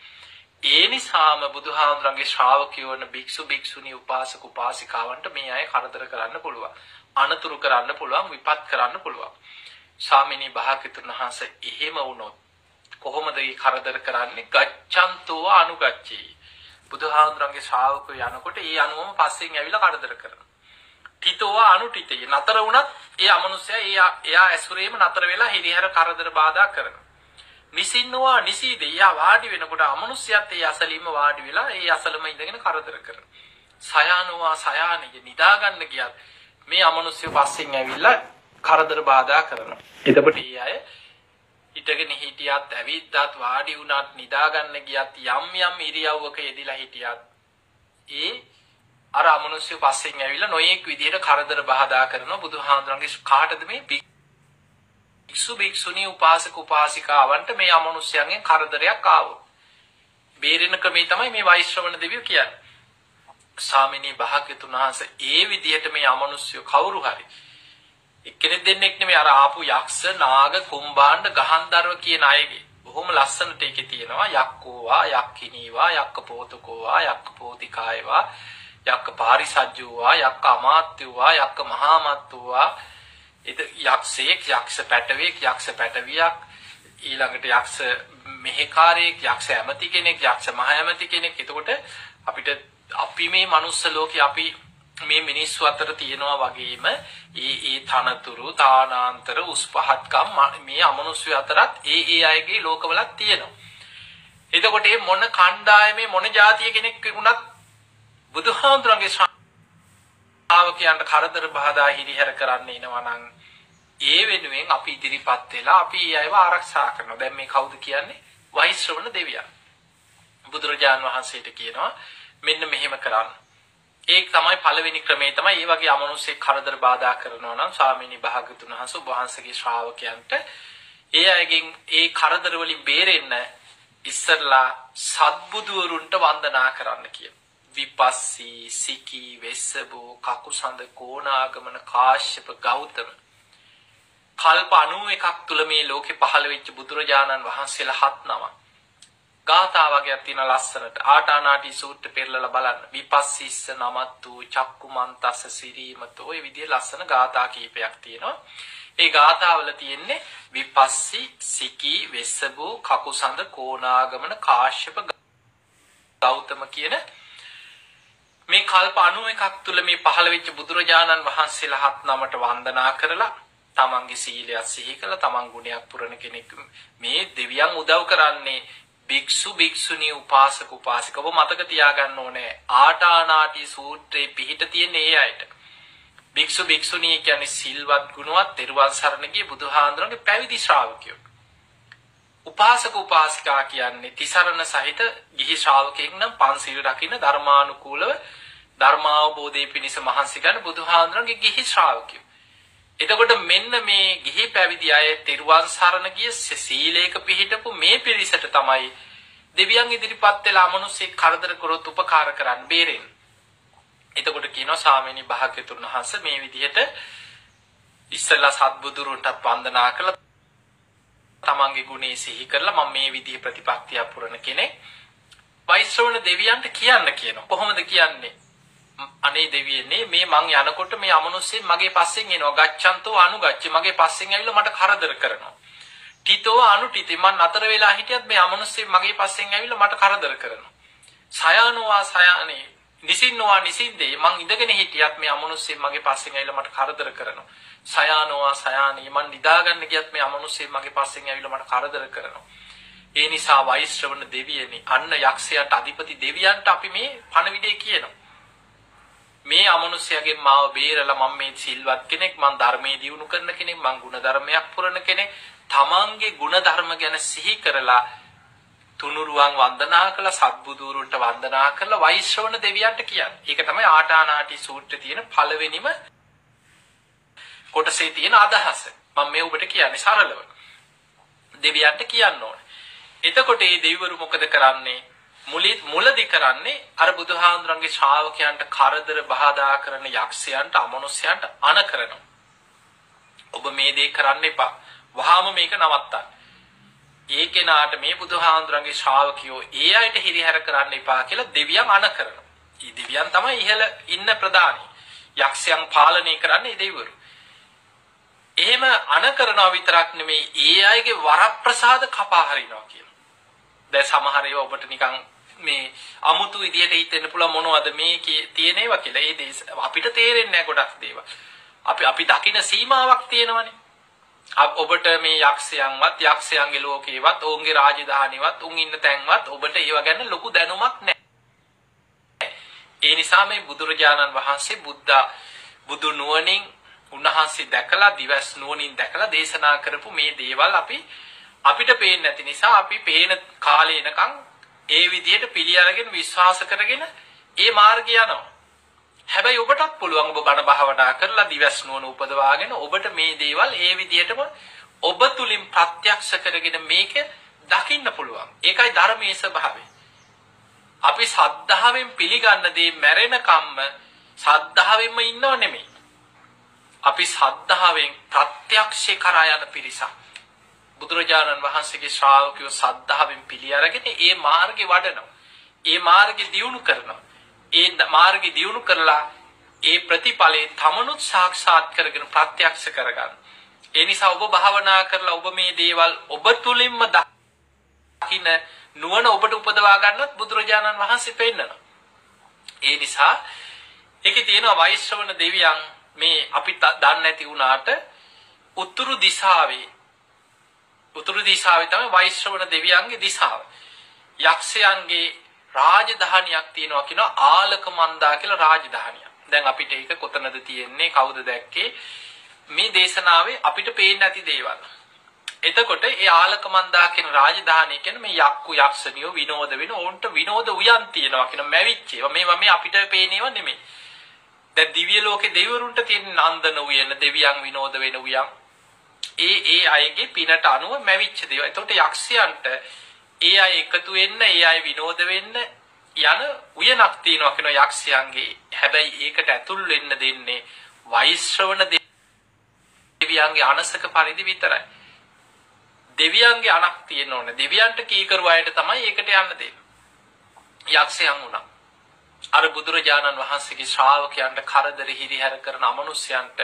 ඒ නිසාම බුදුහාමුදුරන්ගේ ශ්‍රාවකයෝ වන භික්ෂු භික්ෂුණී උපාසක උපාසිකාවන්ට මේ අය කරදර කරන්න පුළුවන්. අනතුරු කරන්න පුළුවන්, විපත් කරන්න පුළුවන්. ස්වාමිනී භාග්‍යතුන් වහන්සේ එහෙම වුණොත් කොහොමද මේ කරදර කරන්නේ? ගච්ඡන්තෝ අනුගච්ඡී. බුදුහාමුදුරන්ගේ ශ්‍රාවකයෝ යනකොට ඒ අනුවම පස්සෙන් ඇවිල්ලා කරදර කරනවා. තිතෝ අනුටිතේ නතර වුණත් ඒ අමනුෂ්‍යයා එයා ඇසුරේම නතර වෙලා හිරිහැර කරදර බාධා කරනවා. නිසින්නවා නිසීදේ යා වාඩි වෙනකොට අමනුෂ්‍යයත් ඒ අසලින්ම වාඩි වෙලා ඒ අසලම ඉඳගෙන කරදර කරනවා. සයානවා සයානිය නිදා ගන්න ගියත් මේ අමනුෂ්‍ය පස්සෙන් ඇවිල්ලා කරදර බාධා කරනවා. එතකොට මේ අය හිටගෙන හිටියත් ඇවිද්දාත් වාඩි වුණත් නිදා ගන්න ගියත් යම් යම් ඉරියව්වක යෙදිලා හිටියත් ඒ අර අමනුෂ්‍ය පස්සෙන් ඇවිල්ලා නොයෙක් විදිහට කරදර බාධා කරනවා. බුදුහාමුදුරන්ගේ කාටද මේ භික්ෂු භික්ෂුණී උපාසක උපාසිකාවන්ට මේ අමනුෂ්‍යයන්ගෙන් කරදරයක් ආවොත් බේරෙන ක්‍රමේ තමයි මේ වෛශ්‍රවණ දෙවියෝ කියන්නේ. ස්වාමිනී භාග්‍යතුන් වහන්සේ ඒ විදිහට මේ අමනුෂ්‍ය කවුරු හරි එක්කෙනෙක් දෙන්නෙක් නෙමෙයි අර ආපු යක්ෂ නාග කුම්භාණ්ඩ ගහන්දරව කියන අයගේ බොහොම ලස්සනට ඒකේ තියෙනවා යක්කෝවා යක්ඛිනීවා යක්ක පෝතකෝවා යක්ක පෝතිකායවා යක්ක පාරිසජ්ජෝවා යක්ක අමාත්‍යෝවා යක්ක මහාමත්තුවා යක්ෂයෙක් යක්ෂ පැටවෙක් යක්ෂ පැටවියක් ඊළඟට යක්ෂ මෙහෙකාරයෙක් යක්ෂ ඇමති කෙනෙක් යක්ෂ මහ ඇමති කෙනෙක්. එතකොට අපිට අපි මේ මනුස්ස ලෝකේ අපි මේ මිනිස්සු අතර තියෙනවා වගේම ඒ තනතුරු තානාන්තර උස් පහත්කම් මේ අමනුෂ්‍ය අතරත් ඒ අයගේ ලෝකවලත් තියෙනවා. එතකොට මේ මොන කණ්ඩායමේ මොන ජාතිය කෙනෙක් වුණත් බුදුහාමුදුරන්ගේ ශ්‍රාවකයන්ට කරදර බාධා හිරිහැර කරන්න එනවා නම් ඒ වෙනුවෙන් අපි ඉදිරිපත් වෙලා අපි ඒව ආරක්ෂා කරනවා. දැන් මේ කවුද කියන්නේ? වෛශ්‍රවණ දෙවියන්. බුදුරජාණන් වහන්සේට කියනවා මෙන්න මෙහෙම කරන්න. ඒක තමයි පළවෙනි ක්‍රමය තමයි. මේ වගේ අමනුෂ්‍ය කරදර බාධා කරනවා නම් ස්වාමීනි භාග්‍යතුන් වහන්සේ ඔබ වහන්සේගේ ශ්‍රාවකයන්ට ඒ අයගෙන් ඒ කරදර වලින් බේරෙන්න ඉස්සරලා සත්බුදුවරුන්ට වන්දනා කරන්න කියන. විපස්සී සිකී වෙස්සබෝ කකුසඳ කෝණාගමන කාශ්‍යප ගෞතම කල්ප 91ක් තුල මේ ලෝකේ පහළ වෙච්ච බුදුරජාණන් වහන්සේලා 7 නමක්. ගාථා වගේක් තියෙන ලස්සනට ආටානාටි සූත්‍ර පෙරලලා බලන්න. විපස්සිස්ස නමත්තු චක්කුමන්තස්ස සිරීමතෝ ඔය විදිහේ ලස්සන ගාථා කීපයක් තියෙනවා. ඒ ගාථාවල තියෙන්නේ විපස්සි සිකී වෙස්සබෝ කකුසඳ කෝණාගමන කාශ්‍යප ගෞතම කියන මේ කල්ප 91ක් තුල මේ පහළ වෙච්ච බුදුරජාණන් වහන්සේලා 7 නමට වන්දනා කරලා තමන්ගේ සීලය සිහි කළා. තමන් ගුණයක් පුරන කෙනෙක් මේ දෙවියන් උදව් කරන්නේ භික්ෂු භික්ෂුණී උපාසක උපාසික. ඔබ මතක තියාගන්න ඕනේ ආටානාටි සූත්‍රයේ පිහිට තියෙන ඒ අයට. භික්ෂු භික්ෂුණී කියන්නේ සිල්වත් ගුණවත් තෙරුවන් සරණ ගිය බුදුහාඳුරන්ගේ පැවිදි ශ්‍රාවකයෝ. උපාසක උපාසිකා කියන්නේ තිසරණ සහිත ගිහි ශ්‍රාවකෙක් නම් පන්සිල් රකින්න ධර්මානුකූලව ධර්මාවබෝධයේ පිණිස මහන්සි ගන්න බුදුහාඳුරන්ගේ ගිහි ශ්‍රාවකයෝ. එතකොට මෙන්න මේ ගිහි පැවිදි අය තෙරුවන් සරණ ගිය සීලේක පිහිටපු මේ පිරිසට තමයි දෙවියන් ඉදිරිපත් වෙලා අමනුෂ්‍යෙක් කරදර කරොත් උපකාර කරන්න බේරෙන්නේ. එතකොට කියනවා ස්වාමීනි භාග්‍යතුන් වහන්සේ මේ විදිහට ඉස්සලා සත්බුදුරුන්ට වන්දනා කළා තමන්ගේ ගුණේ සිහි කරලා මම මේ විදිහේ ප්‍රතිපත්තිය පුරන කෙනෙක් වෛශ්‍රවණ දෙවියන්ට කියන්න කියනවා. කොහොමද කියන්නේ? අනේ දෙවියනේ මේ මං යනකොට මේ අමනුෂ්‍යයන් මගේ පස්සෙන් එනවා. ගච්ඡන්තෝ අනුගච්ඡ මගේ පස්සෙන් ඇවිල්ලා මට කරදර කරනවා. තිතෝ අනුතිති මං නතර වෙලා හිටියත් මේ අමනුෂ්‍යයන් මගේ පස්සෙන් ඇවිල්ලා මට කරදර කරනවා. සයනෝවා සයනේ නිසින්නවා නිසින්දේ මං ඉඳගෙන හිටියත් මේ අමනුෂ්‍යයන් මගේ පස්සෙන් ඇවිල්ලා මට කරදර කරනවා. සයනෝවා සයනේ මං නිදාගන්න ගියත් මේ අමනුෂ්‍යයන් මගේ පස්සෙන් ඇවිල්ලා මට කරදර කරනවා. ඒ නිසා වෛශ්‍රවණ දෙවියනි අන්න යක්ෂයාට අධිපති දෙවියන්ට අපි මේ පණවිඩේ කියනවා. මේ අමනුෂ්‍යයාගෙන් මාව බේරලා මම මේ සිල්වත් කෙනෙක් මං ධර්මයේ දියුණු කරන කෙනෙක් මං ගුණ ධර්මයක් පුරන කෙනෙක් තමන්ගේ ගුණ ධර්ම ගැන සිහි කරලා තුනුරුවන් වන්දනා කළා සත්බුදුරුන්ට වන්දනා කළා වෛශ්‍රවණ දෙවියන්ට කියන්නේ. ඒක තමයි ආටානාටි සූත්‍රයේ තියෙන පළවෙනිම කොටසේ තියෙන අදහස. මම මේ ඔබට කියන්නේ සරලව. දෙවියන්ට කියන්න ඕනේ. එතකොට මේ දෙවිවරු මොකද කරන්නේ? මුලදී කරන්නේ අර බුදුහාඳුරන්ගේ ශ්‍රාවකයන්ට කරදර බාධා කරන යක්ෂයන්ට අමනුෂ්‍යයන්ට අණ කරනවා. ඔබ මේ දේ කරන්න එපා. වහාම මේක නවත්තන්න. ඒ කෙනාට මේ බුදුහාඳුරන්ගේ ශ්‍රාවකයෝ ඒ අයට හිරිහැර කරන්න එපා කියලා දෙවියන් අණ කරනවා. මේ දෙවියන් තමයි ඉහළ ඉන්න ප්‍රධානී. යක්ෂයන් පාලනය කරන්නේ දෙවිවරු. එහෙම අණ කරනවා විතරක් නෙමෙයි ඒ අයගේ වරප්‍රසාද කපා හරිනවා කියලා. දැන් සමහර ඒවා ඔබට නිකන් මේ අමුතු විදියට හිතෙන්න පුළුවන් මොනවද මේකේ තියෙන ඒවා කියලා. ඒ අපිට තේරෙන්නේ නැහැ ගොඩක් දේවල්. අපි දකින සීමාවක් තියෙනවනේ. ඔබට මේ යක්ෂයන්වත් යක්ෂයන්ගේ ලෝකේවත් ඔවුන්ගේ රාජධානියවත් උන් ඉන්න තැන්වත් ඔබට ඒව ගැන ලොකු දැනුමක් නැහැ. ඒ නිසා මේ බුදුරජාණන් වහන්සේ බුදු නුවණින් උන්වහන්සේ දැකලා දිවස් නුවණින් දැකලා දේශනා කරපු මේ දේවල් අපිට පේන්නේ නැති නිසා අපි පේන කාලේ එනකන් ඒ විදිහට පිළි අරගෙන විශ්වාස කරගෙන ඒ මාර්ගය යනවා. හැබැයි ඔබටත් පුළුවන් ඔබ බණ භාවනා කරලා දිවස් නුවණ උපදවාගෙන ඔබට මේ දේවල් ඒ විදිහටම ඔබ තුලින් ප්‍රත්‍යක්ෂ කරගෙන මේක දකින්න පුළුවන්. ඒකයි ධර්මයේ ස්වභාවය. අපි සද්ධාවෙන් පිළිගන්න දේ මැරෙනකම්ම සද්ධාවෙන්ම ඉන්නව නෙමෙයි. අපි සද්ධාවෙන් ප්‍රත්‍යක්ෂේ කරා යන පිරිසක්. බුදුරජාණන් වහන්සේගේ ශ්‍රාවකයෝ සද්ධාවෙන් පිළි අරගෙන ඒ මාර්ගේ වඩනවා. ඒ මාර්ගේ දියුණු කරනවා. ඒ මාර්ගේ දියුණු කරලා ඒ ප්‍රතිඵලේ තමනුත් සාක්ෂාත් කරගෙන ප්‍රත්‍යක්ෂ කරගන්න. ඒ නිසා ඔබ භාවනා කරලා ඔබ මේ දේවල් ඔබ තුලින්ම දකින්න නුවණ ඔබට උපදවා ගන්නත් බුදුරජාණන් වහන්සේ පෙන්නනවා. ඒ නිසා ඒකේ තියෙනවා වෛශ්‍රවණ දෙවියන් මේ අපි දන්නේ නැති වුණාට උතුරු දිශාවේ තමයි වෛශ්‍රවණ දෙවියන්ගේ දිශාව. යක්ෂයන්ගේ රාජධානියක් තියෙනවා කියනවා ආලක මන්දා කියලා රාජධානියක්. දැන් අපිට ඒක කොතනද තියෙන්නේ කවුද දැක්කේ? මේ දේශනාවේ අපිට පේන්නේ නැති දේවල්. එතකොට ඒ ආලක මන්දා කියන රාජධානිය කියන්නේ මේ යක්කු යක්ෂණියෝ විනෝද වෙන ඕන්ට විනෝද උයන් තියෙනවා කියන මැවිච්ච ඒවා. මේවා මේ අපිට පේනේව නෙමෙයි. දැන් දිව්‍ය ලෝකේ දෙවිවරුන්ට තියෙන නන්දන උයන දෙවියන් විනෝද වෙන උයන් ඒ අයගේ පිනට අනුව මැවිච්ච දේවල්. එතකොට යක්ෂයන්ට ඒ අය එකතු වෙන්න ඒ අය විනෝද වෙන්න යන උයනක් තියෙනවා කියන යක්ෂයන්ගේ. හැබැයි ඒකට ඇතුල් වෙන්න දෙන්නේ වෛශ්‍රවණ දෙවියන්ගේ අනසක පරිදි විතරයි. දෙවියන්ගේ අනක් තියෙන්න ඕනේ. දෙවියන්ට කීකරු අයට තමයි ඒකට යන්න දෙන්නේ. යක්ෂයන් උනා අර බුදුරජාණන් වහන්සේගේ ශ්‍රාවකයන්ට කරදර හිරිහැර කරන අමනුෂ්‍යයන්ට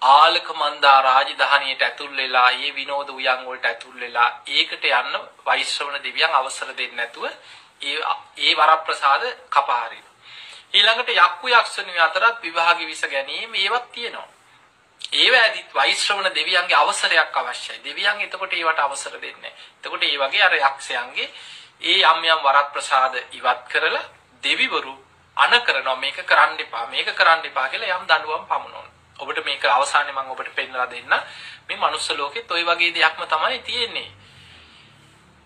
ආලක මන්දා රාජධානියට ඇතුල් වෙලා ඒ විනෝද උයන් වලට ඇතුල් වෙලා ඒකට යන්න වෛශ්‍රවණ දෙවියන් අවසර දෙන්නේ නැතුව ඒ වරප්‍රසාද කපා හරිනවා. ඊළඟට යක්කු යක්ෂණිය අතරත් විවාහ විස ගැනීම ඒවත් තියෙනවා. ඒවැදිත් වෛශ්‍රවණ දෙවියන්ගේ අවසරයක් අවශ්‍යයි. දෙවියන් එතකොට ඒවට අවසර දෙන්නේ නැහැ. එතකොට ඒ වගේ අර යක්ෂයන්ගේ ඒ යම් වරප්‍රසාද ඉවත් කරලා දෙවිවරු අණ කරනවා මේක කරන්න එපා මේක කරන්න එපා කියලා යම් දඬුවම් පමුණවනවා. ඔබට මේක අවසානයේ මම ඔබට පෙන්නලා දෙන්න. මේ මනුස්ස ලෝකෙත් ওই වගේ දෙයක්ම තමයි තියෙන්නේ.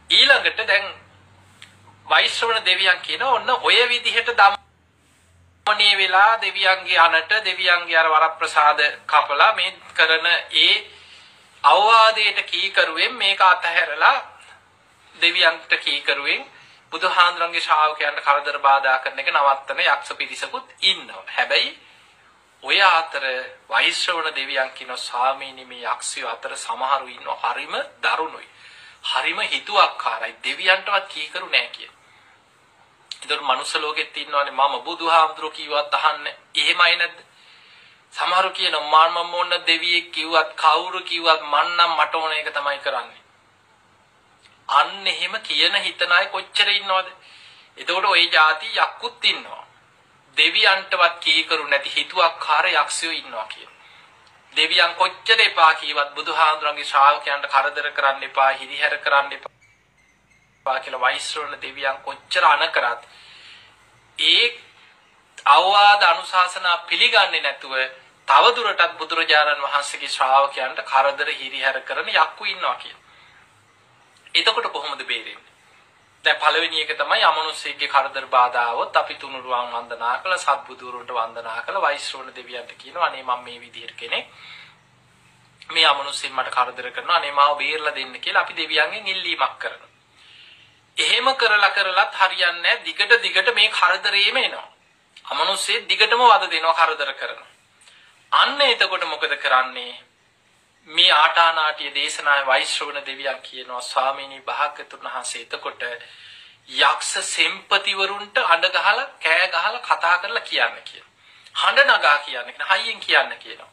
ඊළඟට දැන් වෛශ්‍රවණ දෙවියන් කියන ඔන්න ඔය විදිහට දමණේ වෙලා දෙවියන්ගේ අනට දෙවියන්ගේ අර වරප්‍රසාද කපලා මේ කරන ඒ අවවාදයට කීකරුවෙන් මේක අතහැරලා දෙවියන්ට කීකරුවෙන් බුදුහාඳුරන්ගේ ශ්‍රාවකයන්ට කරදර බාධා කරන එක නවත්තන යක්ෂ පිරිසකුත් ඉන්නවා. හැබැයි ඔය අතර වෛශ්‍රවණ දෙවියන් කියන ස්වාමීනි මේ යක්ෂයෝ අතර සමහරු ඉන්නවා හරිම දරුණුයි. හරිම හිතුවක්කාරයි. දෙවියන්ටවත් කීකරු නෑ කියන. ඒතර මනුස්ස ලෝකෙත් ඉන්නවනේ මම බුදුහාමුදුරුවෝ කිව්වත් අහන්නේ. එහෙමයි නැද්ද? සමහරු කියන මම මොන දෙවියෙක් කිව්වත් කවුරු කිව්වත් මන් නම් මට ඕන එක තමයි කරන්නේ. අන්න එහෙම කියන හිතන අය කොච්චර ඉන්නවද? එතකොට ওই જાති යක්කුත් ඉන්නවා. දෙවියන්ටවත් කීකරු නැති හිතුවක්කාර යක්ෂයෝ ඉන්නවා කියන. දෙවියන් කොච්චර එපා කීවත් බුදුහාමුදුරන්ගේ ශ්‍රාවකයන්ට කරදර කරන්න එපා, හිරිහැර කරන්න එපා කියලා වෛශ්‍රවණ දෙවියන් කොච්චර අනකරත් ඒ අවවාද අනුශාසනා පිළිගන්නේ නැතුව තවදුරටත් බුදුරජාණන් වහන්සේගේ ශ්‍රාවකයන්ට කරදර හිරිහැර කරන යක්කු ඉන්නවා කියන. එතකොට කොහොමද බේරෙන්නේ? දැන් පළවෙනි එක තමයි අමනුෂ්‍යයෙක්ගේ කරදර බාධා આવොත් අපි තුනුරුවන් වන්දනා කළා, සත්බුදුරුවන්ට වන්දනා කළා, වෛශ්‍රවණ දෙවියන්ට කියනවා අනේ මම මේ විදිහට කෙනෙක්. මේ අමනුෂ්‍යයෙන් මට කරදර කරනවා. අනේ මාව බේරලා දෙන්න කියලා අපි දෙවියන්ගෙන් ඉල්ලීමක් කරනවා. එහෙම කරලත් හරියන්නේ නැහැ. දිගට මේ කරදරේම එනවා. අමනුෂ්‍යයෙක් දිගටම වද දෙනවා, කරදර කරනවා. අන්න එතකොට මොකද කරන්නේ? මේ ආටානාටිය දේශනාවේ වෛශ්‍රවණ දෙවියන් කියනවා ස්වාමීනි භාග්‍යතුන් වහන්සේ එතකොට යක්ෂ සෙම්පතිවරුන්ට අඬ ගහලා කෑ ගහලා කතා කරලා කියන්න කියනවා. හඬ නගා කියන්න කියන හයියෙන් කියන්න කියනවා.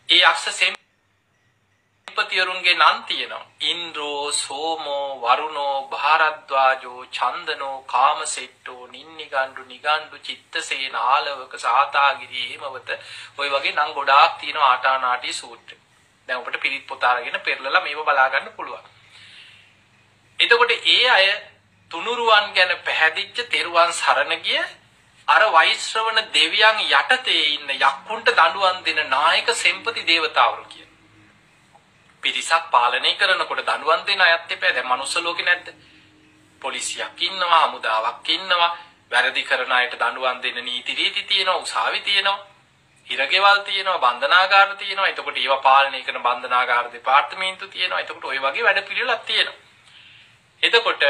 ඒ යක්ෂ සෙම්පතිවරුන්ගේ නම් තියෙනවා. ඉන්ද්‍රෝ, සෝමෝ, වරුණෝ, භාරද්වාජෝ, චන්දනෝ, කාමසෙට්ටෝ, නින්නිගණ්ඩු, නිගණ්ඩු, චිත්තසේන, ආලවක, සාතාගිරි එහෙමවත ඔය වගේ නම් ගොඩාක් තියෙනවා ආටානාටිය සූත්‍රය. දැන් ඔබට පිරිත් පොත අරගෙන පෙරලලා මේව බලා ගන්න පුළුවන්. එතකොට ඒ අය තුනුරුවන් ගැන පැහැදිච්ච තෙරුවන් සරණ ගිය අර වෛශ්‍රවණ දෙවියන් යටතේ ඉන්න යක්කුන්ට දඬුවම් දෙන නායක සෙම්පති දේවතාවරු කියන. පිරිසක් පාලනය කරනකොට දඬුවම් දෙන අයත් එපා. දැන් මනුස්ස ලෝකේ නැද්ද? පොලිසියක් ඉන්නවා, හමුදාවක් ඉන්නවා, වැරදි කරන අයට දඬුවම් දෙන නීති රීති තියෙනවා, උසාවි තියෙනවා. හිරගෙවල් තියෙනවා, බන්ධනාගාර තියෙනවා. එතකොට ඒවා පාලනය කරන බන්ධනාගාර දෙපාර්තමේන්තු තියෙනවා. එතකොට ওই වගේ වැඩ පිළිවෙලක් තියෙනවා. එතකොට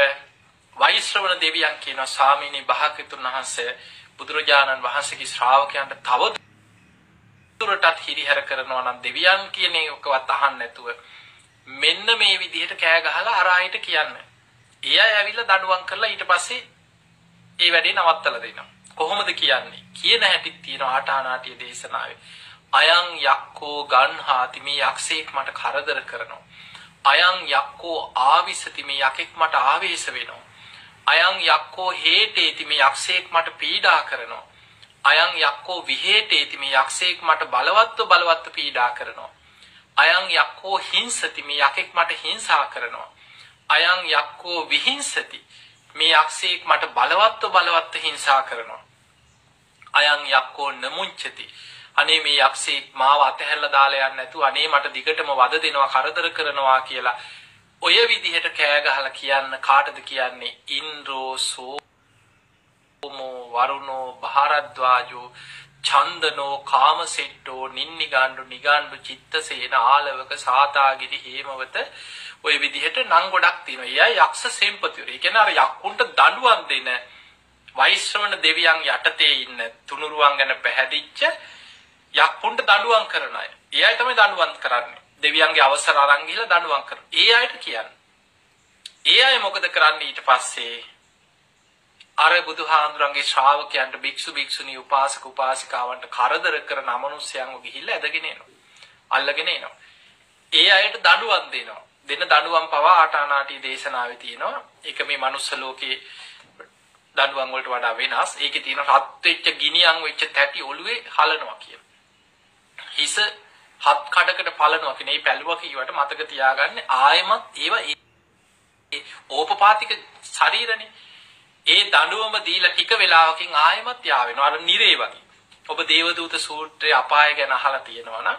වෛශ්‍රවණ දෙවියන් කියනවා ස්වාමීනි භාග්‍යතුන් වහන්සේ බුදුරජාණන් වහන්සේගේ ශ්‍රාවකයන්ට තව දුරටත් හිරිහැර කරනවා නම් දෙවියන් කියන එකවත් අහන්න නැතුව මෙන්න මේ විදිහට කෑ ගහලා අර අයට කියන්න. ඒ අය ඇවිල්ලා දඬුවම් කරලා ඊට පස්සේ ඒ වැඩේ නවත්තලා දෙනවා. කොහොමද කියන්නේ? කියන හැටි තියෙන ආටානාටිය දේශනාවේ. අයං යක්කෝ ගන්හාති මේ යක්ෂයෙක් මට කරදර කරනවා. අයං යක්කෝ ආවිසති මේ යකෙක් මට ආවේශ වෙනවා. අයං යක්කෝ හේතේති මේ යක්ෂයෙක් මට පීඩා කරනවා. අයං යක්කෝ විහෙතේති මේ යක්ෂයෙක් මට බලවත්ව පීඩා කරනවා. අයං යක්කෝ හිංසති මේ යකෙක් මට හිංසා කරනවා. අයං යක්කෝ විහිංසති මේ යක්ෂයෙක් මට බලවත්ව හිංසා කරනවා. අයං යක්කෝ නමුංචති අනේ මේ යක්ෂයෙක් මාව අතහැරලා දාලා යන්නේ නැතුව අනේ මට දිගටම වද දෙනවා, කරදර කරනවා කියලා ඔය විදිහට කෑ ගහලා කියන්න කාටද කියන්නේ? ඉන්ද්‍රෝ, සෝමෝ, වරුණෝ, භාරද්වාජෝ, චන්දනෝ, කාමසෙට්ටෝ, නින්නිගණ්ඩු, නිගණ්ඩු, චිත්තසේන, ආලවක, සාතාගිරි හේමවත ඔය විදිහට නම් ගොඩක් තියෙනවා. එයා යක්ෂ සෙම්පතිවරු. ඒ කියන්නේ අර යක්කුන්ට දඬුවම් දෙන වෛශ්‍රවණ දෙවියන් යටතේ ඉන්න තුනුරුවන් ගැන පැහැදිච්ච යක්කුන්ට දඬුවම් කරන අය. ඒ අය තමයි දඬුවම් කරන්නේ. දෙවියන්ගේ අවසර අරන් ගිහලා දඬුවම් කරනවා. ඒ අයට කියන්නේ. ඒ අය මොකද කරන්නේ ඊට පස්සේ? අර බුදුහාඳුරන්ගේ ශ්‍රාවකයන්ට භික්ෂු භික්ෂුණී උපාසක උපාසිකාවන්ට කරදර කරන අමනුෂ්‍යයන්ව ගිහිල්ලා ඇදගෙන එනවා. අල්ලගෙන එනවා. ඒ අයට දඬුවම් දෙනවා. දෙන දඬුවම් පවා ආටානාටිය දේශනාවේ තියෙනවා. ඒක මේ මනුස්ස ලෝකේ දඬුවම් වලට වඩා වෙනස්. ඒකේ තියෙන රත් වෙච්ච ගිනියම් වෙච්ච තැටි ඔළුවේ හලනවා කියන. හිස හත් කඩකට පලනවා කියන මේ පැලුවා කියවට මතක තියාගන්න ආයෙමත් ඒවා ඒ ඕපපාතික ශරීරනේ. ඒ දඬුවම දීලා ටික වෙලාවකින් ආයෙමත් යා වෙනවා. අර නිරේ වගේ. ඔබ දේවදූත සූත්‍රයේ අපාය ගැන අහලා තියෙනවා නම්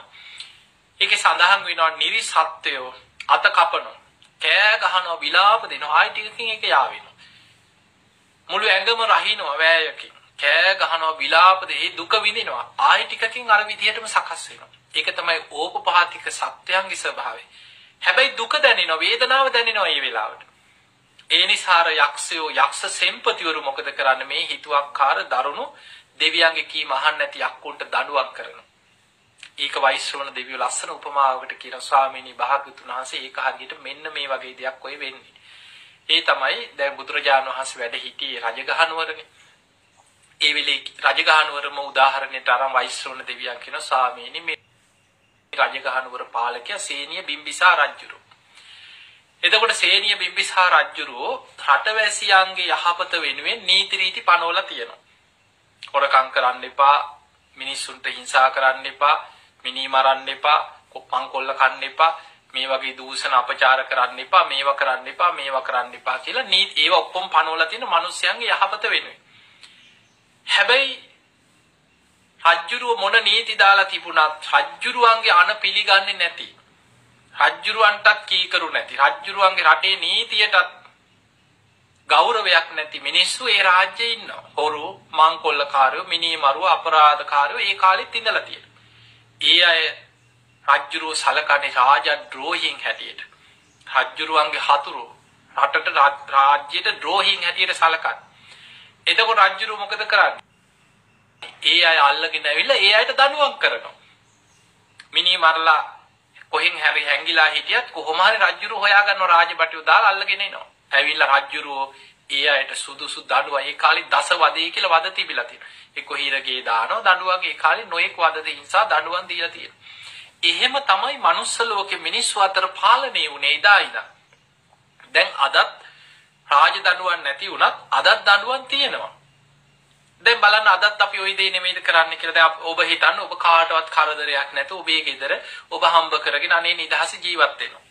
ඒකේ සඳහන් වෙනවා නිරි සත්වයෝ අත කපනවා, කෑ ගහනවා, විලාප දෙනවා. ආයෙ ටිකකින් ඒක යා වෙනවා. මුළු ඇඟම රහිනවා වෑයකින්. කෑ ගහනවා, විලාප දෙයි, දුක විඳිනවා. ආයෙ ටිකකින් අර විදිහටම සකස් වෙනවා. ඒක තමයි ඕපපාතික සත්‍යයන්ගේ ස්වභාවය. හැබැයි දුක දැනෙනවා, වේදනාව දැනෙනවා මේ වෙලාවට. ඒ නිසා යක්ෂයෝ යක්ෂ සෙම්පතිවරු මොකද කරන්නේ මේ හිතුවක්කාර දරුණු දෙවියන්ගේ කීම අහන්න නැති යක්කුන්ට දඬුවම් කරනවා. ඒක වෛශ්‍රවණ දෙවියෝ ලස්සන උපමාවකට කියන ස්වාමීනි භාග්‍යතුන් වහන්සේ ඒක හරියට මෙන්න මේ වගේ දෙයක් ඔය වෙන්නේ. ඒ තමයි දැන් බුදුරජාණන් වහන්සේ වැඩ සිටියේ රජගහනුවරනේ. ඒ වෙලේ රජගහනුවරම උදාහරණයට අරන් වෛශ්‍රවණ දෙවියන් කියන ස්වාමීනි මේ රජගහනුවර පාලකයා සේනිය බිම්බිසාර රජුරු. එතකොට සේනිය බිම්බිසාර රජුරු රටවැසියන්ගේ යහපත වෙනුවෙන් නීති රීති පනවලා තියෙනවා. හොරකම් කරන්න එපා, මිනිස්සුන්ට හිංසා කරන්න එපා, මිනි මරන්න එපා, මංකොල්ල කන්න එපා, මේ වගේ දූෂණ අපචාර කරන්න එපා, මේවා කරන්න එපා, මේවා කරන්න එපා කියලා නීති ඒවා ඔක්කොම පනවලා තියෙන මිනිස්යන්ගේ යහපත වෙනුවෙන්. හැබැයි රජ්ජුරුව මොන නීති දාලා තිබුණත් රජ්ජුරුවන්ගේ අන පිළිගන්නේ නැති, රජ්ජුරුවන්ටත් කීකරු නැති, රජ්ජුරුවන්ගේ රටේ නීතියටත් ගෞරවයක් නැති මිනිස්සු ඒ රාජ්‍යයේ ඉන්නවා. හොරු, මංකොල්ලකාරයෝ, මිනිමරුව, අපරාධකාරයෝ ඒ කාලෙත් ඉඳලා තියෙනවා. ඒ අය රජ්ජුරුව සලකන්නේ රාජද්‍රෝහීන් හැටියට. රජ්ජුරුවන්ගේ හතුරු රටට රාජ්‍යයට ද්‍රෝහීන් හැටියට සලකන්නේ. එතකොට රජ්ජුරුව මොකද කරන්නේ? ඒ අය අල්ලගෙන ඇවිල්ලා ඒ අයට දඬුවම් කරනවා. මිනි මරලා කොහෙන් හැරි හැංගිලා හිටියත් කොහොම හරි රජ්ජුරුව හොයාගන්නවා, රාජබටයෝ දාලා අල්ලගෙන එනවා. ඇවිල්ලා රජ්ජුරුව ඒ අයට සුදුසු දඬුවම් ඒ කාලේ දස වදේ කියලා වද තිබිලා තියෙනවා. එක්ක හිරගේ දානවා දඬුවම් ඒ කාලේ නොයෙක් වදද හිංසා දඬුවම් දීලා තියෙනවා. එහෙම තමයි මනුස්ස ලෝකෙ මිනිස්සු අතර පාලනය වුණේ එදා ඉඳන්. දැන් අදත් රාජ දඬුවම් නැති වුණත් අදත් දඬුවම් තියෙනවා. දැන් බලන්න අදත් අපි ওই දේ නෙමෙයිද කරන්නේ කියලා. දැන් ඔබ හිතන්න ඔබ කාටවත් කරදරයක් නැතුව ඔබේ ගෙදර ඔබ හම්බ කරගෙන අනේ නිදහස ජීවත් වෙනවා.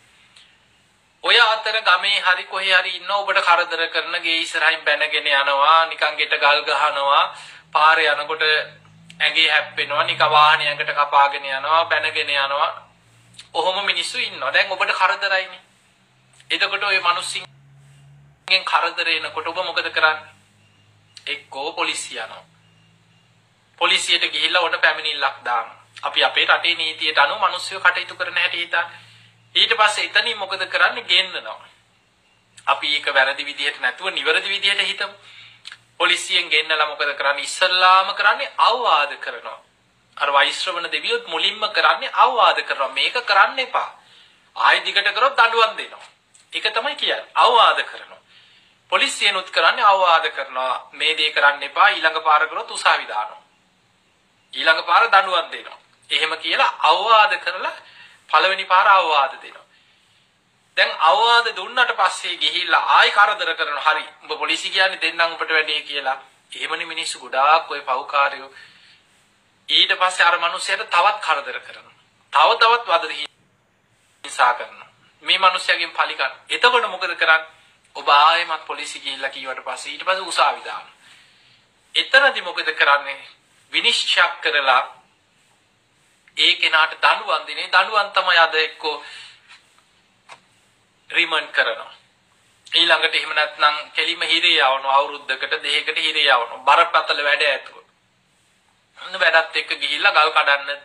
ඔය අතර ගමේ හරි කොහේ හරි ඉන්න ඔබට කරදර කරන ගේ ඉස්සරහින් බැනගෙන යනවා, නිකන් ගෙට ගල් ගහනවා, පාරේ යනකොට ඇඟේ හැප්පෙනවා, නිකන් වාහනයකට කපාගෙන යනවා, බැනගෙන යනවා. ඔහොම මිනිස්සු ඉන්නවා. දැන් ඔබට කරදරයිනේ. එතකොට ඔය මිනිස්සුන්ගෙන් කරදර එනකොට ඔබ මොකද කරන්නේ? එක්කෝ පොලිසිය යනවා. පොලිසියට ගිහිල්ලා ඔන්න පැමිණිල්ලක් දානවා. අපි අපේ රටේ නීතියට අනුව මිනිස්සු කටයුතු කරන හැටි හිතන්න. ඊට පස්සේ එතනින් මොකද කරන්නේ? ගෙන්නනවා. අපි ඒක වැරදි විදිහට නැතුව නිවැරදි විදිහට හිතමු. පොලිසියෙන් ගෙන්නලා මොකද කරන්නේ? ඉස්සල්ලාම කරන්නේ අවවාද කරනවා. අර වෛශ්‍රවණ දෙවියොත් මුලින්ම කරන්නේ අවවාද කරනවා. මේක කරන්න එපා. ආයෙ දිගට කරොත් දඬුවම් දෙනවා. ඒක තමයි කියන්නේ. අවවාද කරනවා. පොලිසියනුත් කරන්නේ අවවාද කරනවා. මේ දේ කරන්න එපා. ඊළඟ පාර කරොත් උසාවි දානවා. ඊළඟ පාර දඬුවම් දෙනවා. එහෙම කියලා අවවාද කරලා පළවෙනි පාර අවවාද දෙනවා. දැන් අවවාද දුන්නට පස්සේ ගිහිල්ලා ආයි කරදර කරනවා. හරි. උඹ පොලිසිය කියන්නේ දෙන්නම් උඹට වැඩේ කියලා. එහෙමනේ මිනිස්සු ගොඩාක් ඔය පව්කාරයෝ. ඊට පස්සේ අර මිනිස්සයාට තවත් කරදර කරනවා. තවත් වද හිංසා කරනවා. මේ මිනිස්සයාගෙන් පලි ගන්න. එතකොට මොකද කරන්නේ? ඔබ ආයෙමත් පොලිසිය ගිහිල්ලා කීවට පස්සේ ඊට පස්සේ උසාවි දානවා. එතනදී මොකද කරන්නේ? විනිශ්චය කරලා ඒ කෙනාට දඬුවම් දෙන්නේ. දඬුවම් තමයි අද එක්කෝ රිමන්ඩ් කරනවා. ඊළඟට එහෙම නැත්නම් කෙලිම හිරේ යවනවා. අවුරුද්දකට දෙකකට හිරේ යවනවා. බරපතල වැඩ ඇතුව. අන්න වැඩත් එක්ක ගිහිල්ලා ගල් කඩන්න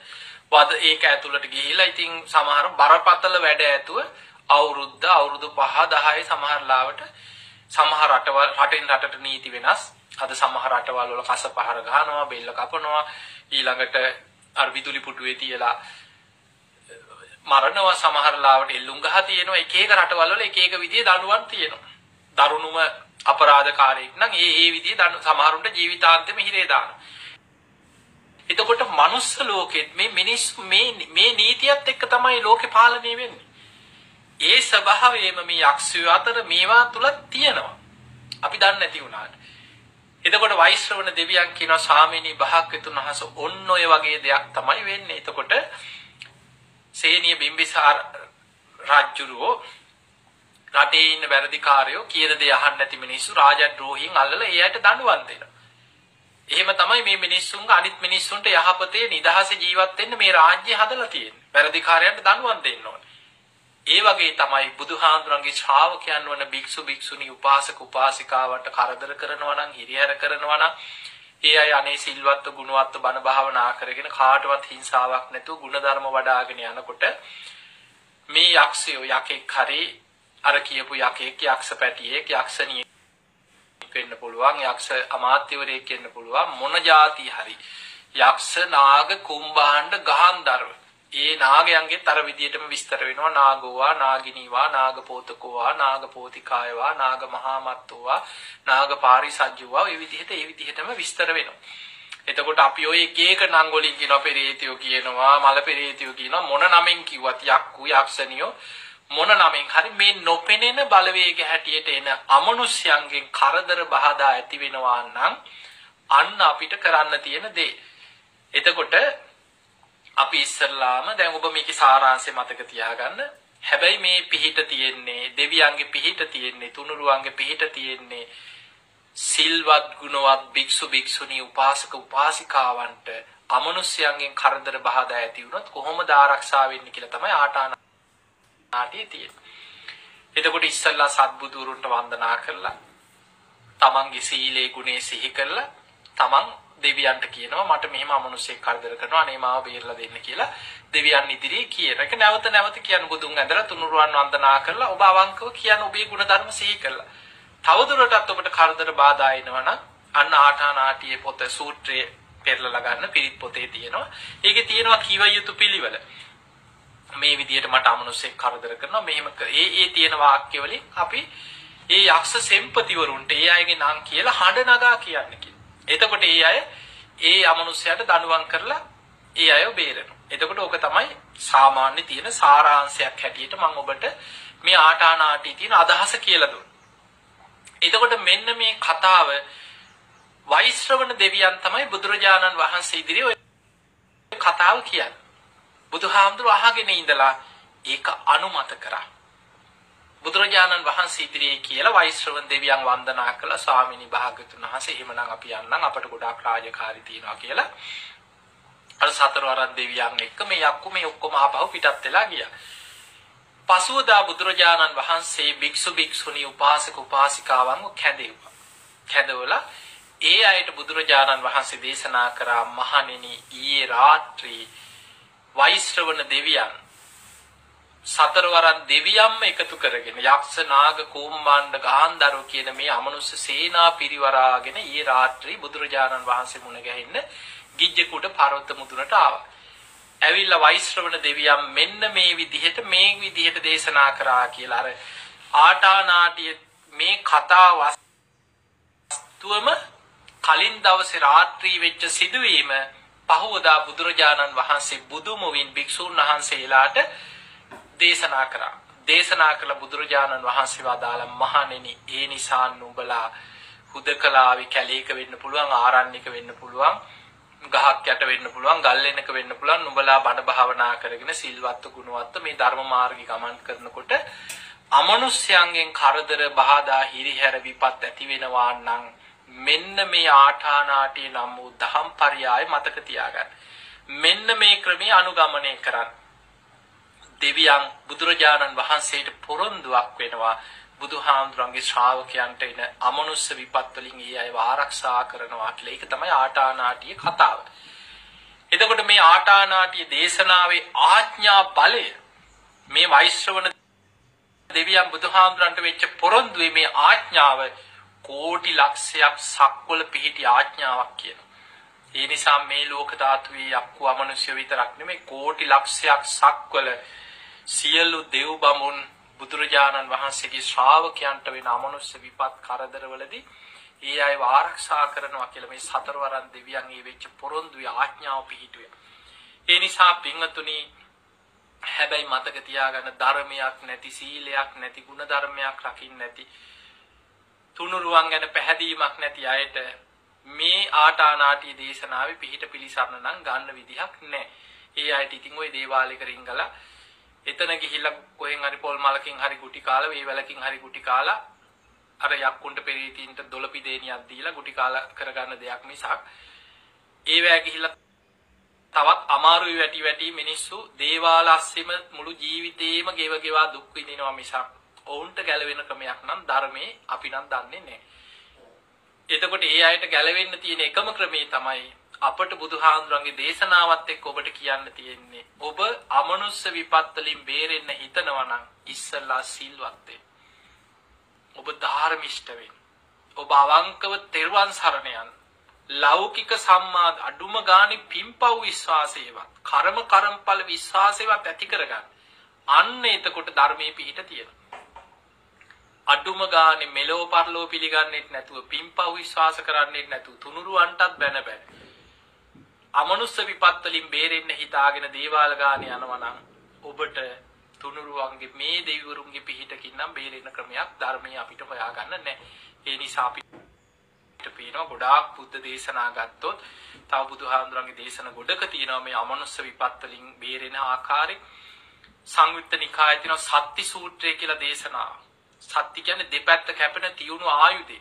වද ඒක ඇතුළට ගිහිල්ලා ඉතින් සමහර බරපතල වැඩ ඇතුව අවුරුදු 5 10 සමහර ලාවට සමහර රටවල් රටින් රටට නීති වෙනස්. අද සමහර රටවල් වල කස පහර ගහනවා, බෙල්ල කපනවා, ඊළඟට අර විදුලි පුටුවේ තියලා මරනවා. සමහර ලාවට එල්ලුම් ගහ තියෙනවා. එක එක රටවල් වල එක එක විදිහේ දඬුවම් තියෙනවා. දරුණුම අපරාධකාරයෙක් නම් ඒ විදිහේ සමහරුන්ට ජීවිතාන්තෙම හිරේ දානවා. එතකොට මනුස්ස ලෝකෙත් මේ මිනිස්සු මේ නීතියත් එක්ක තමයි ලෝකේ පාලනය වෙන්නේ. ඒ ස්වභාවයම මේ යක්ෂයෝ අතර මේවා තුල තියෙනවා. අපි දන්නේ නැති වුණාට. එතකොට වෛශ්‍රවණ දෙවියන් කියනවා ස්වාමීනි භාග්‍යතුන් වහන්සේ ඔන්න ඔය වගේ දෙයක් තමයි වෙන්නේ. එතකොට සේනිය බිම්බිසාර රජුරෝ රටේ ඉන්න වැරදිකාරයෝ කියන දේ අහන්න නැති මිනිස්සු රාජද්‍රෝහීන් අල්ලලා ඒ අයට දඬුවම් දෙනවා. එහෙම තමයි මේ මිනිස්සුන්ගේ අනිත් මිනිස්සුන්ට යහපතේ නිදහසේ ජීවත් වෙන්න මේ රාජ්‍ය හදලා තියෙන්නේ. වැරදිකාරයන්ට දඬුවම් දෙන්න ඕනේ. ඒ වගේ තමයි බුදුහාඳුරන්ගේ ශ්‍රාවකයන් වන භික්ෂු භික්ෂුණී උපාසක උපාසිකාවන්ට කරදර කරනවා නම් හිරිහැර කරනවා නම් ඒ අය අනේ සිල්වත්ව ගුණවත්ව බණ භාවනා කරගෙන කාටවත් හිංසාවක් නැතුව ගුණධර්ම වඩ아가ගෙන යනකොට මේ යක්ෂයෝ යකෙක් හරි අර කියපු යකෙක් යක්ෂ පැටියෙක් යක්ෂණියෙක් වෙන්න පුළුවන් යක්ෂ අමාත්‍යවරයෙක් වෙන්න පුළුවන් මොන જાති හරි යක්ෂ නාග කුම්භාණ්ඩ ගහන්දරව ඒ නාගයන්ගේ තර විදියටම විස්තර වෙනවා නාගෝවා නාගිනීවා නාගපෝතකෝවා නාගපෝතිකායවා නාග මහාමත්තෝවා නාග පාරිසජ්ජුවා ඒ විදිහටම විස්තර වෙනවා එතකොට අපි ඔය එක එක නම් වලින් කියනවා පෙරේතයෝ කියනවා මල පෙරේතයෝ කියනවා මොන නමෙන් කිව්වත් යක්කු යක්ෂණියෝ මොන නමෙන් හරි මේ නොපෙනෙන බලවේග හැටියට එන අමනුෂ්‍යයන්ගෙන් කරදර බහදා ඇති වෙනවා නම් අන්න අපිට කරන්න තියෙන දේ. එතකොට අපි ඉස්සල්ලාම දැන් ඔබ මේකේ සාරාංශය මතක තියාගන්න. හැබැයි මේ පිහිට තියෙන්නේ දෙවියන්ගේ පිහිට තියෙන්නේ තුනුරුවන්ගේ පිහිට තියෙන්නේ සිල්වත් ගුණවත් භික්ෂු භික්ෂුණී උපාසක උපාසිකාවන්ට අමනුෂ්‍යයන්ගෙන් කරදර බහදා ඇති වුණොත් කොහොමද ආරක්ෂා වෙන්නේ කියලා තමයි ආටානාටියේ තියෙන්නේ. එතකොට ඉස්සල්ලා සත්බුදුරුන්ට වන්දනා කරලා තමන්ගේ සීලේ ගුණේ සිහි කරලා තමන් දෙවියන්ට කියනවා මට මෙහෙම අමනුෂ්‍යෙක් කරදර කරනවා අනේ මාව බේරලා දෙන්න කියලා දෙවියන් ඉදිරියේ කියන එක නැවත කියන බුදුන් ඇඳලා තුනුරුවන් වන්දනා කරලා ඔබ අවංකව කියන ඔබේ ගුණ ධර්ම සිහි කරලා තවදුරටත් ඔබට කරදර බාධා එනවනම් අන්න ආටානාටියේ පොත සූත්‍රයේ පෙරලලා ගන්න පිරිත් පොතේ තියෙනවා. ඒකේ තියෙනවා කීව යුතු පිළිවෙල. මේ විදියට මට අමනුෂ්‍යෙක් කරදර කරනවා මෙහෙම ඒ තියෙන වාක්‍ය වලින් අපි ඒ යක්ෂ සෙම්පතිවරුන්ට ඒ අයගේ නම් කියලා හඬ නගා කියන්නේ කියලා. එතකොට ඒ අය ඒ අමනුෂ්‍යයට දඬුවම් කරලා ඒ අයව බේරනවා. එතකොට ඕක තමයි සාමාන්‍ය තියෙන සාරාංශයක් හැටියට මම ඔබට මේ ආටානාටියේ තියෙන අදහස කියලා දුන්නා. එතකොට මෙන්න මේ කතාව වෛශ්‍රවණ දෙවියන් තමයි බුදුරජාණන් වහන්සේ ඉදිරියේ ඔය කතාව කියන්නේ. බුදුහාමුදුරුවෝ අහගෙන ඉඳලා ඒක අනුමත කරා. බුදුරජාණන් වහන්සේ ඉදිරියේ කියලා වෛශ්‍රවණ දෙවියන් වන්දනා කළා ස්වාමීනි භාග්‍යතුන් වහන්සේ එහෙමනම් අපි යන්නම් අපට ගොඩාක් රාජකාරී තියෙනවා කියලා. අර සතරවරන් දෙවියන් එක්ක මේ යක්කු මේ ඔක්කොම ආපහු පිටත් වෙලා ගියා. පසුවදා බුදුරජාණන් වහන්සේ භික්ෂු භික්ෂුණී උපාසක උපාසිකාවන්ව කැඳෙව්වා. කැඳවලා ඒ අයට බුදුරජාණන් වහන්සේ දේශනා කරා මහණෙනි ඊයේ රාත්‍රී වෛශ්‍රවණ දෙවියන් සතරවරන් දෙවියන්ම එකතු කරගෙන යක්ෂ නාග කුම්භාණ්ඩ ගහන්දරව කියන මේ අමනුෂ්‍ය සේනා පිරිවරාගෙන ඊයේ රාත්‍රී බුදුරජාණන් වහන්සේ මුණ ගැහෙන්න ගිජ්ජකූට පර්වත මුදුනට ආවා. ඇවිල්ලා වෛශ්‍රවණ දෙවියන් මෙන්න මේ විදිහට දේශනා කරා කියලා අර ආටානාටිය මේ කතා වස්තුවම කලින් දවසේ රාත්‍රී වෙච්ච සිදුවීම පහවදා බුදුරජාණන් වහන්සේ බුදුමුවින් භික්ෂුන් වහන්සේලාට දේශනා කරා. දේශනා කළ බුදුරජාණන් වහන්සේ වදාළ මහණෙනි ඒ නිසා නුඹලා හුදකලාවේ කැලේක වෙන්න පුළුවන් ආරණ්‍යක වෙන්න පුළුවන් ගහක් යට වෙන්න පුළුවන් ගල් වෙනක වෙන්න පුළුවන් නුඹලා බණ භාවනා කරගෙන සිල්වත් ගුණවත් මේ ධර්ම මාර්ගී ගමන් කරනකොට අමනුෂ්‍යයන්ගෙන් කරදර බාධා හිරිහැර විපත් ඇති වෙනවා නම් මෙන්න මේ ආඨානාටිය නම් වූ දහම් පරයය මතක තියාගන්න. මෙන්න මේ ක්‍රමයේ අනුගමනය කරන්න. දෙවියන් බුදුරජාණන් වහන්සේට පොරොන්දුවක් වෙනවා බුදුහාමුදුරන්ගේ ශ්‍රාවකයන්ට එන අමනුෂ්‍ය විපත් වලින් ඒ අයව ආරක්ෂා කරනවා කියලා. ඒක තමයි ආටානාටියේ කතාව. එතකොට මේ ආටානාටිය දේශනාවේ ආඥා බලය මේ වෛශ්‍රවණ දෙවියන් බුදුහාමුදුරන්ට වෙච්ච පොරොන්දුවේ මේ ආඥාව කෝටි ලක්ෂයක් සක්වල පිහිටි ආඥාවක් කියනවා. ඒ නිසා මේ ලෝක ධාතුවේ යක්කු අමනුෂ්‍ය විතරක් නෙමෙයි කෝටි ලක්ෂයක් සක්වල සියලු දෙව් බඹුන් බුදුරජාණන් වහන්සේගේ ශ්‍රාවකයන්ට වෙන අමනුෂ්‍ය විපත් කරදරවලදී ඒ අයව ආරක්ෂා කරනවා කියලා මේ සතරවරන් දෙවියන් ඒ වෙච්ච පොරොන්දුවේ ආඥාව පිහිටුවේ. ඒ නිසා පින්වතුනි හැබැයි මතක තියාගන්න ධර්මයක් නැති සීලයක් නැති ගුණ ධර්මයක් රකින්න නැති තුනුරුවන් ගැන පැහැදීමක් නැති අයට මේ ආටානාටිය දේශනාවේ පිහිට පිළිසරණ නම් ගන්න විදිහක් නැහැ. ඒ අයට ඉතින් ওই දේවාලයක රිංගලා එතන ගිහිල්ලා කොහෙන් හරි පොල් මලකින් හරි ගුටි කාලා වේවැලකින් හරි ගුටි කාලා අර යක්කුන්ට පෙරීතින්ට දොළපි දෙනියක් දීලා ගුටි කාලා කරගන්න දෙයක් මිසක් ඒ වෑ ගිහිල්ලා තවත් අමාරුයි වැටි මිනිස්සු දේවාල අස්සෙම මුළු ජීවිතේම ගෙවා දුක් විඳිනවා මිසක් ඔවුන්ට ගැලවෙන ක්‍රමයක් නම් ධර්මයේ අපි නම් දන්නේ නැහැ. එතකොට ඒ අයට ගැලවෙන්න තියෙන එකම ක්‍රමේ තමයි අපට බුදුහාඳුරන්ගේ දේශනාවත් එක්ක ඔබට කියන්න තියෙන්නේ ඔබ අමනුෂ්‍ය විපත් වලින් බේරෙන්න හිතනවා නම් ඉස්සල්ලා සිල්වත් වෙන්න. ඔබ ධාර්මිෂ්ඨ වෙන්න. ඔබ අවංකව තෙරුවන් සරණ යන්න. ලෞකික සම්මා අඩුම ගානේ පින්පව් විශ්වාසයවත් කර්ම කර්මඵල විශ්වාසයවත් ඇති කරගන්න. අන්න එතකොට ධර්මයේ පිහිට තියෙනවා. අඩුම ගානේ මෙලෝ පරලෝ පිළිගන්නෙත් නැතුව පින්පව් විශ්වාස කරන්නෙත් නැතුව තුනුරුවන්ටත් බැන බැන අමනුස්ස විපත් වලින් බේරෙන්න හිතාගෙන දේවාල ගානේ යනවා නම් ඔබට තුනුරුවන්ගේ මේ දෙවිවරුන්ගේ පිහිටකින් නම් බේරෙන්න ක්‍රමයක් ධර්මයේ අපිට හොයාගන්න නැහැ. ඒ නිසා අපි පේනවා ගොඩාක් බුද්ධ දේශනා ගත්තොත් තව බුදුහාමුදුරන්ගේ දේශන ගොඩක තියෙනවා මේ අමනුස්ස විපත් වලින් බේරෙන ආකාරය. සංයුත්ත නිකායේ තියෙන සත්‍ති සූත්‍රය කියලා දේශනාව. සත්‍ති කියන්නේ දෙපැත්ත කැපෙන තියුණු ආයුධය.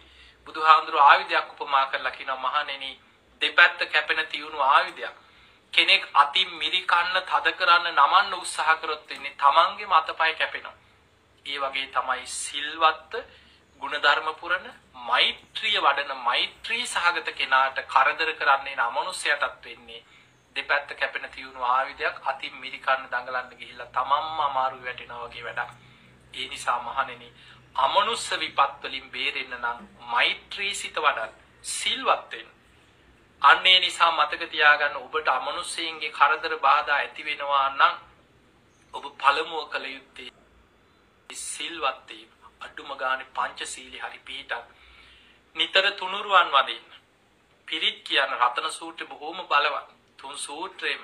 බුදුහාමුදුර ආයුධයක් උපමා කරලා කියනවා මහණෙනි දෙපැත්ත කැපෙන තියුණු ආයුධයක්. කෙනෙක් අතින් මිරිකන්න තද කරන්න නමන්න උත්සාහ කරොත් වෙන්නේ තමන්ගේ මතපය කැපෙනවා. ඒ වගේ තමයි සිල්වත් ගුණධර්ම පුරන මෛත්‍රිය වඩන මෛත්‍රී සහගත කෙනාට කරදර කරන්නේ අමනුෂ්‍යයටත් වෙන්නේ දෙපැත්ත කැපෙන තියුණු ආයුධයක් අතින් මිරිකන්න දඟලන්න ගිහිල්ලා තමන්ම අමාරු වැටෙනවා වගේ වැඩක්. ඒ නිසා මහණෙනි අමනුස්ස විපත් වලින් බේරෙන්න නම් මෛත්‍රී සිත වඩන්න සිල්වත් වෙන්න. අන්නේ නිසා මතක තියාගන්න ඔබට අමනුෂ්‍යයන්ගේ කරදර බාධා ඇති වෙනවා නම් ඔබ පළමුව කළ යුත්තේ සිල්වත් වීම. අඩුම ගානේ පංචශීලී හරි පිළිටක් නිතර තුනුරුවන් වදින්න. පිරිත් කියන රතන සූත්‍රය බොහොම බලවත්. තුන් සූත්‍රේම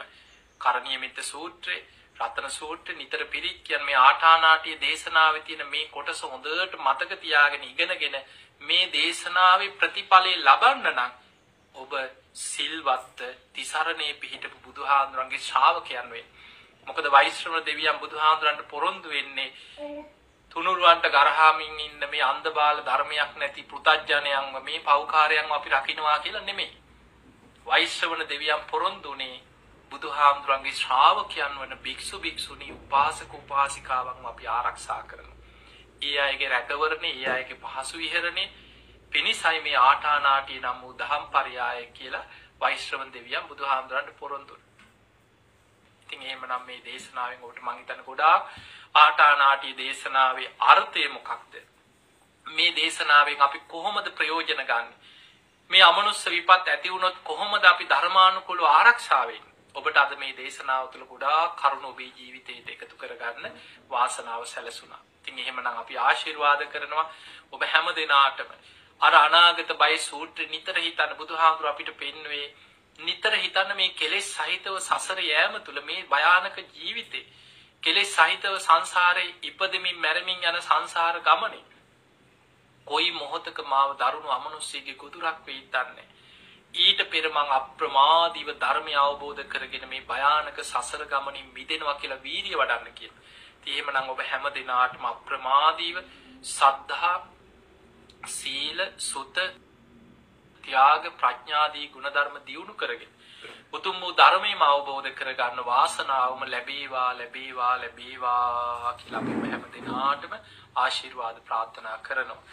කරණීයමිත සූත්‍රය, රතන සූත්‍රය නිතර පිරිත් කියන මේ ආඨානාටිය දේශනාවේ තියෙන මේ කොටස හොඳට මතක තියාගෙන ඉගෙනගෙන මේ දේශනාවේ ප්‍රතිඵලය ලබන්න නම් ඔබ සිල්වත් තිසරණේ පිහිටපු බුදුහාඳුරන්ගේ ශ්‍රාවකයන් වෙන්න. මොකද වෛශ්‍රව දෙවියන් බුදුහාඳුරන්ට පොරොන්දු වෙන්නේ තුනුරුවන්ට ගරහාමින් ඉන්න මේ අන්ධබාල ධර්මයක් නැති පෘතජ්ජනයන්ව මේ පෞකාරයන්ව අපි රකින්නවා කියලා නෙමෙයි. වෛශ්‍රවණ දෙවියන් පොරොන්දුනේ බුදුහාමුදුරන්ගේ ශ්‍රාවකයන් වන භික්ෂු භික්ෂුණී උපාසක උපාසිකාවන් අපි ආරක්ෂා කරනවා. ඒ අයගේ රැකවරණේ, ඒ අයගේ පහසු විහරණේ පිණිසයි මේ ආඨානාටිය නම් වූ දහම් පරයය කියලා වෛශ්‍රවණ දෙවියන් බුදුහාමුදුරන්ට පොරොන්දු. ඉතින් එහෙමනම් මේ දේශනාවෙන් ඔබට මම හිතන්නේ ගොඩාක් ආඨානාටිය දේශනාවේ අර්ථය මොකක්ද? මේ දේශනාවෙන් අපි කොහොමද ප්‍රයෝජන ගන්න? මේ අමනුස්ස විපත් ඇති වුණොත් කොහොමද අපි ධර්මානුකූලව ආරක්ෂා වෙන්නේ? ඔබට අද මේ දේශනාව තුළ ගොඩාක් කරුණු ඔබේ ජීවිතයට එකතු කරගන්න වාසනාව සැලසුණා. ඉතින් එහෙමනම් අපි ආශිර්වාද කරනවා ඔබ හැම දිනාටම අර අනාගත බය සූත්‍රෙ නිතර හිතන්න බුදුහාමුදුර අපිට පෙන්වුවේ නිතර හිතන්න මේ කෙලෙස් සහිතව සසර යෑම තුළ මේ භයානක ජීවිතේ කෙලෙස් සහිතව සංසාරේ ඉපදෙමින් මැරෙමින් යන සංසාර ගමනේ කොයි මොහොතක මාව දරුණු අමනුෂ්‍යයේ ගොදුරක් වෙයි දන්නේ. ඊට පෙර මං අප්‍රමාදීව ධර්මය අවබෝධ කරගෙන මේ භයානක සසර ගමනින් මිදෙනවා කියලා වීර්ය වඩන්න කියලා. ඉතින් එහෙමනම් ඔබ හැම දිනාටම අප්‍රමාදීව සද්ධා, සීල, සුත, ත්‍යාග, ප්‍රඥාදී ගුණධර්ම දියුණු කරගෙන උතුම් වූ ධර්මයම අවබෝධ කරගන්න වාසනාවම ලැබේවා ලැබේවා ලැබේවා කියලා අපි හැම දිනාටම ආශිර්වාද ප්‍රාර්ථනා කරනවා.